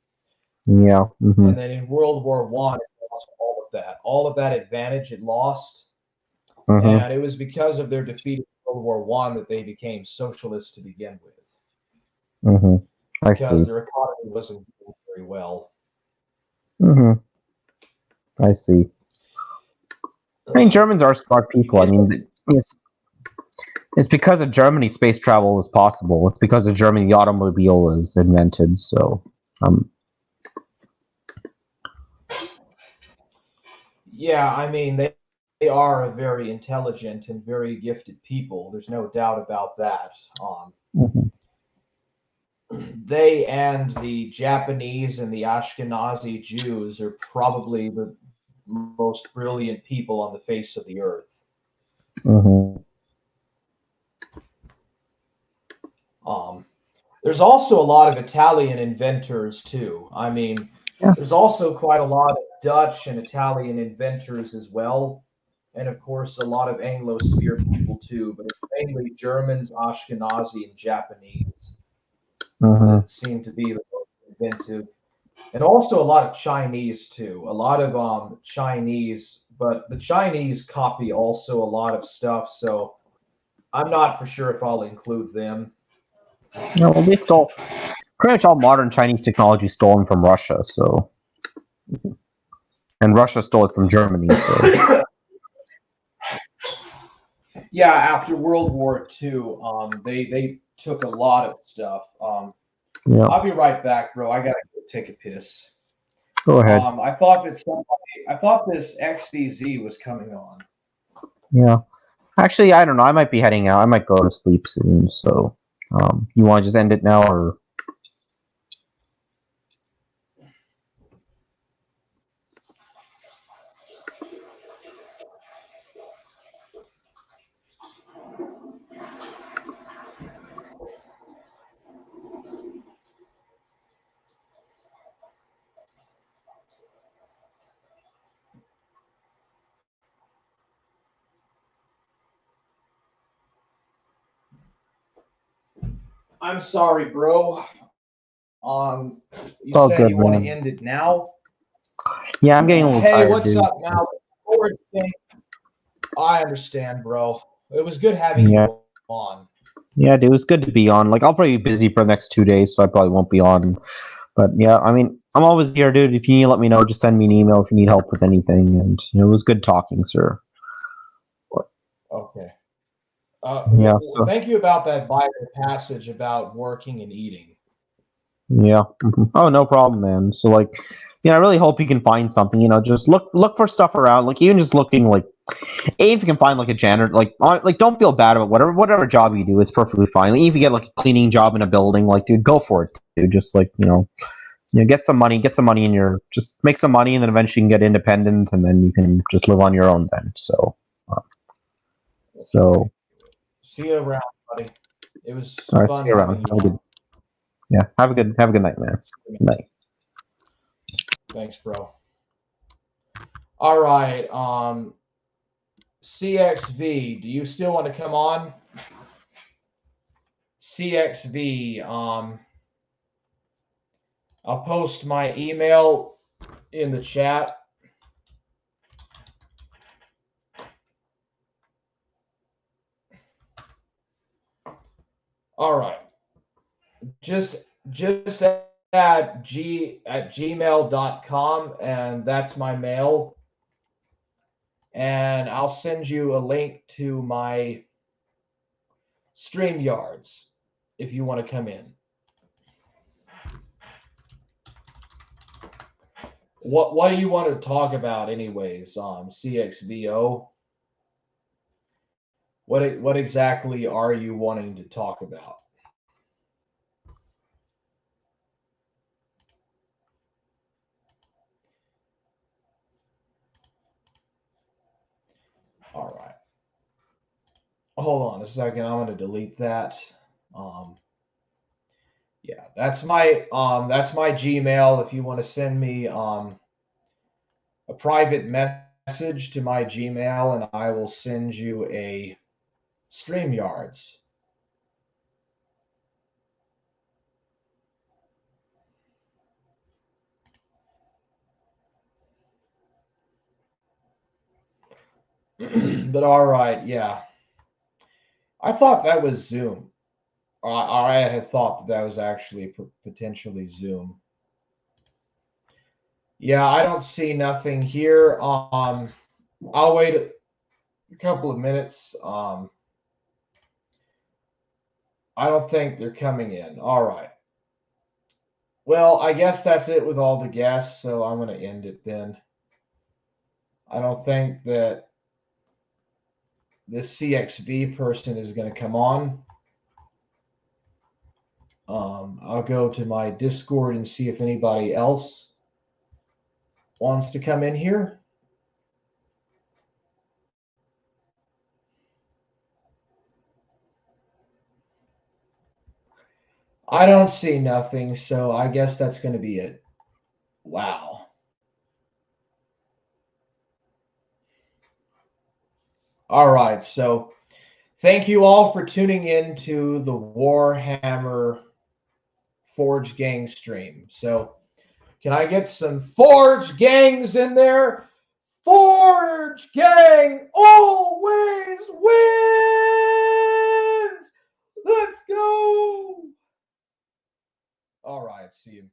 Yeah. And then in World War I, it lost all of that advantage it lost, and it was because of their defeat in World War I that they became socialist to begin with. Because their economy wasn't doing very well. I see. I mean, Germans are smart people. I mean, it's because of Germany space travel was possible. It's because of Germany the automobile was invented. So, yeah, I mean, they are a very intelligent and very gifted people. There's no doubt about that. They and the Japanese and the Ashkenazi Jews are probably the most brilliant people on the face of the earth. There's also a lot of Italian inventors too. I mean, there's also quite a lot of Dutch and Italian inventors as well. and of course a lot of Anglosphere people too, but it's mainly Germans, Ashkenazi, and Japanese that seem to be the most inventive, and also a lot of Chinese too. A lot of Chinese, but the Chinese copy also a lot of stuff. So I'm not for sure if I'll include them. No, well, they stole pretty much all modern Chinese technology stolen from Russia. So, and Russia stole it from Germany. So, Yeah, after World War II, they took a lot of stuff. yeah, I'll be right back, bro. I gotta go take a piss. go ahead. I thought that I thought this XVZ was coming on. Yeah, actually, I don't know. I might be heading out. I might go to sleep soon. So, you want to just end it now, or? I'm sorry, bro. It's all Said good, you want to man. end it now? Yeah, I'm getting a little Hey, tired, what's dude. up now? I understand, bro. It was good having Yeah. you on. Yeah, dude, it's good to be on. Like, I'll probably be busy for the next 2 days, so I probably won't be on. But yeah, I mean, I'm always here, dude. If you need, let me know. Just send me an email if you need help with anything. And it was good talking, sir. Okay. Yeah. So Thank you about that Bible passage about working and eating. yeah. Oh, no problem, man. So like, I really hope you can find something. Just look for stuff around. Like even just looking like, if you can find like a janitor, like don't feel bad about whatever job you do. It's perfectly fine. Like, if you get like a cleaning job in a building, like dude, go for it, dude. Just like get some money in just make some money, and then eventually you can get independent, and then you can just live on your own then. So, See you around, buddy. It was all right, fun see you around. having you on. Have a good night, man. Good night. Thanks, bro. All right. CXV, do you still want to come on? CXV, I'll post my email in the chat. All right. Just at gmail.com, and that's my mail. And I'll send you a link to my StreamYards if you want to come in. What do you want to talk about anyways, CXVO? What exactly are you wanting to talk about? All right. Hold on a second. I'm going to delete that. Yeah, that's my Gmail. If you want to send me a private message to my Gmail, and I will send you a StreamYards. But all right, yeah. I thought that was Zoom. I had thought that was actually potentially Zoom. Yeah, I don't see nothing here. I'll wait a couple of minutes. I don't think they're coming in. All right. Well, I guess that's it with all the guests, so I'm going to end it then. I don't think that this CXV person is going to come on. I'll go to my Discord and see if anybody else wants to come in here. I don't see nothing, so I guess that's going to be it. Wow. All right, so thank you all for tuning in to the Warhammer Forge Gang stream. So, can I get some Forge Gangs in there? Forge Gang always wins! Let's go! All right, see you.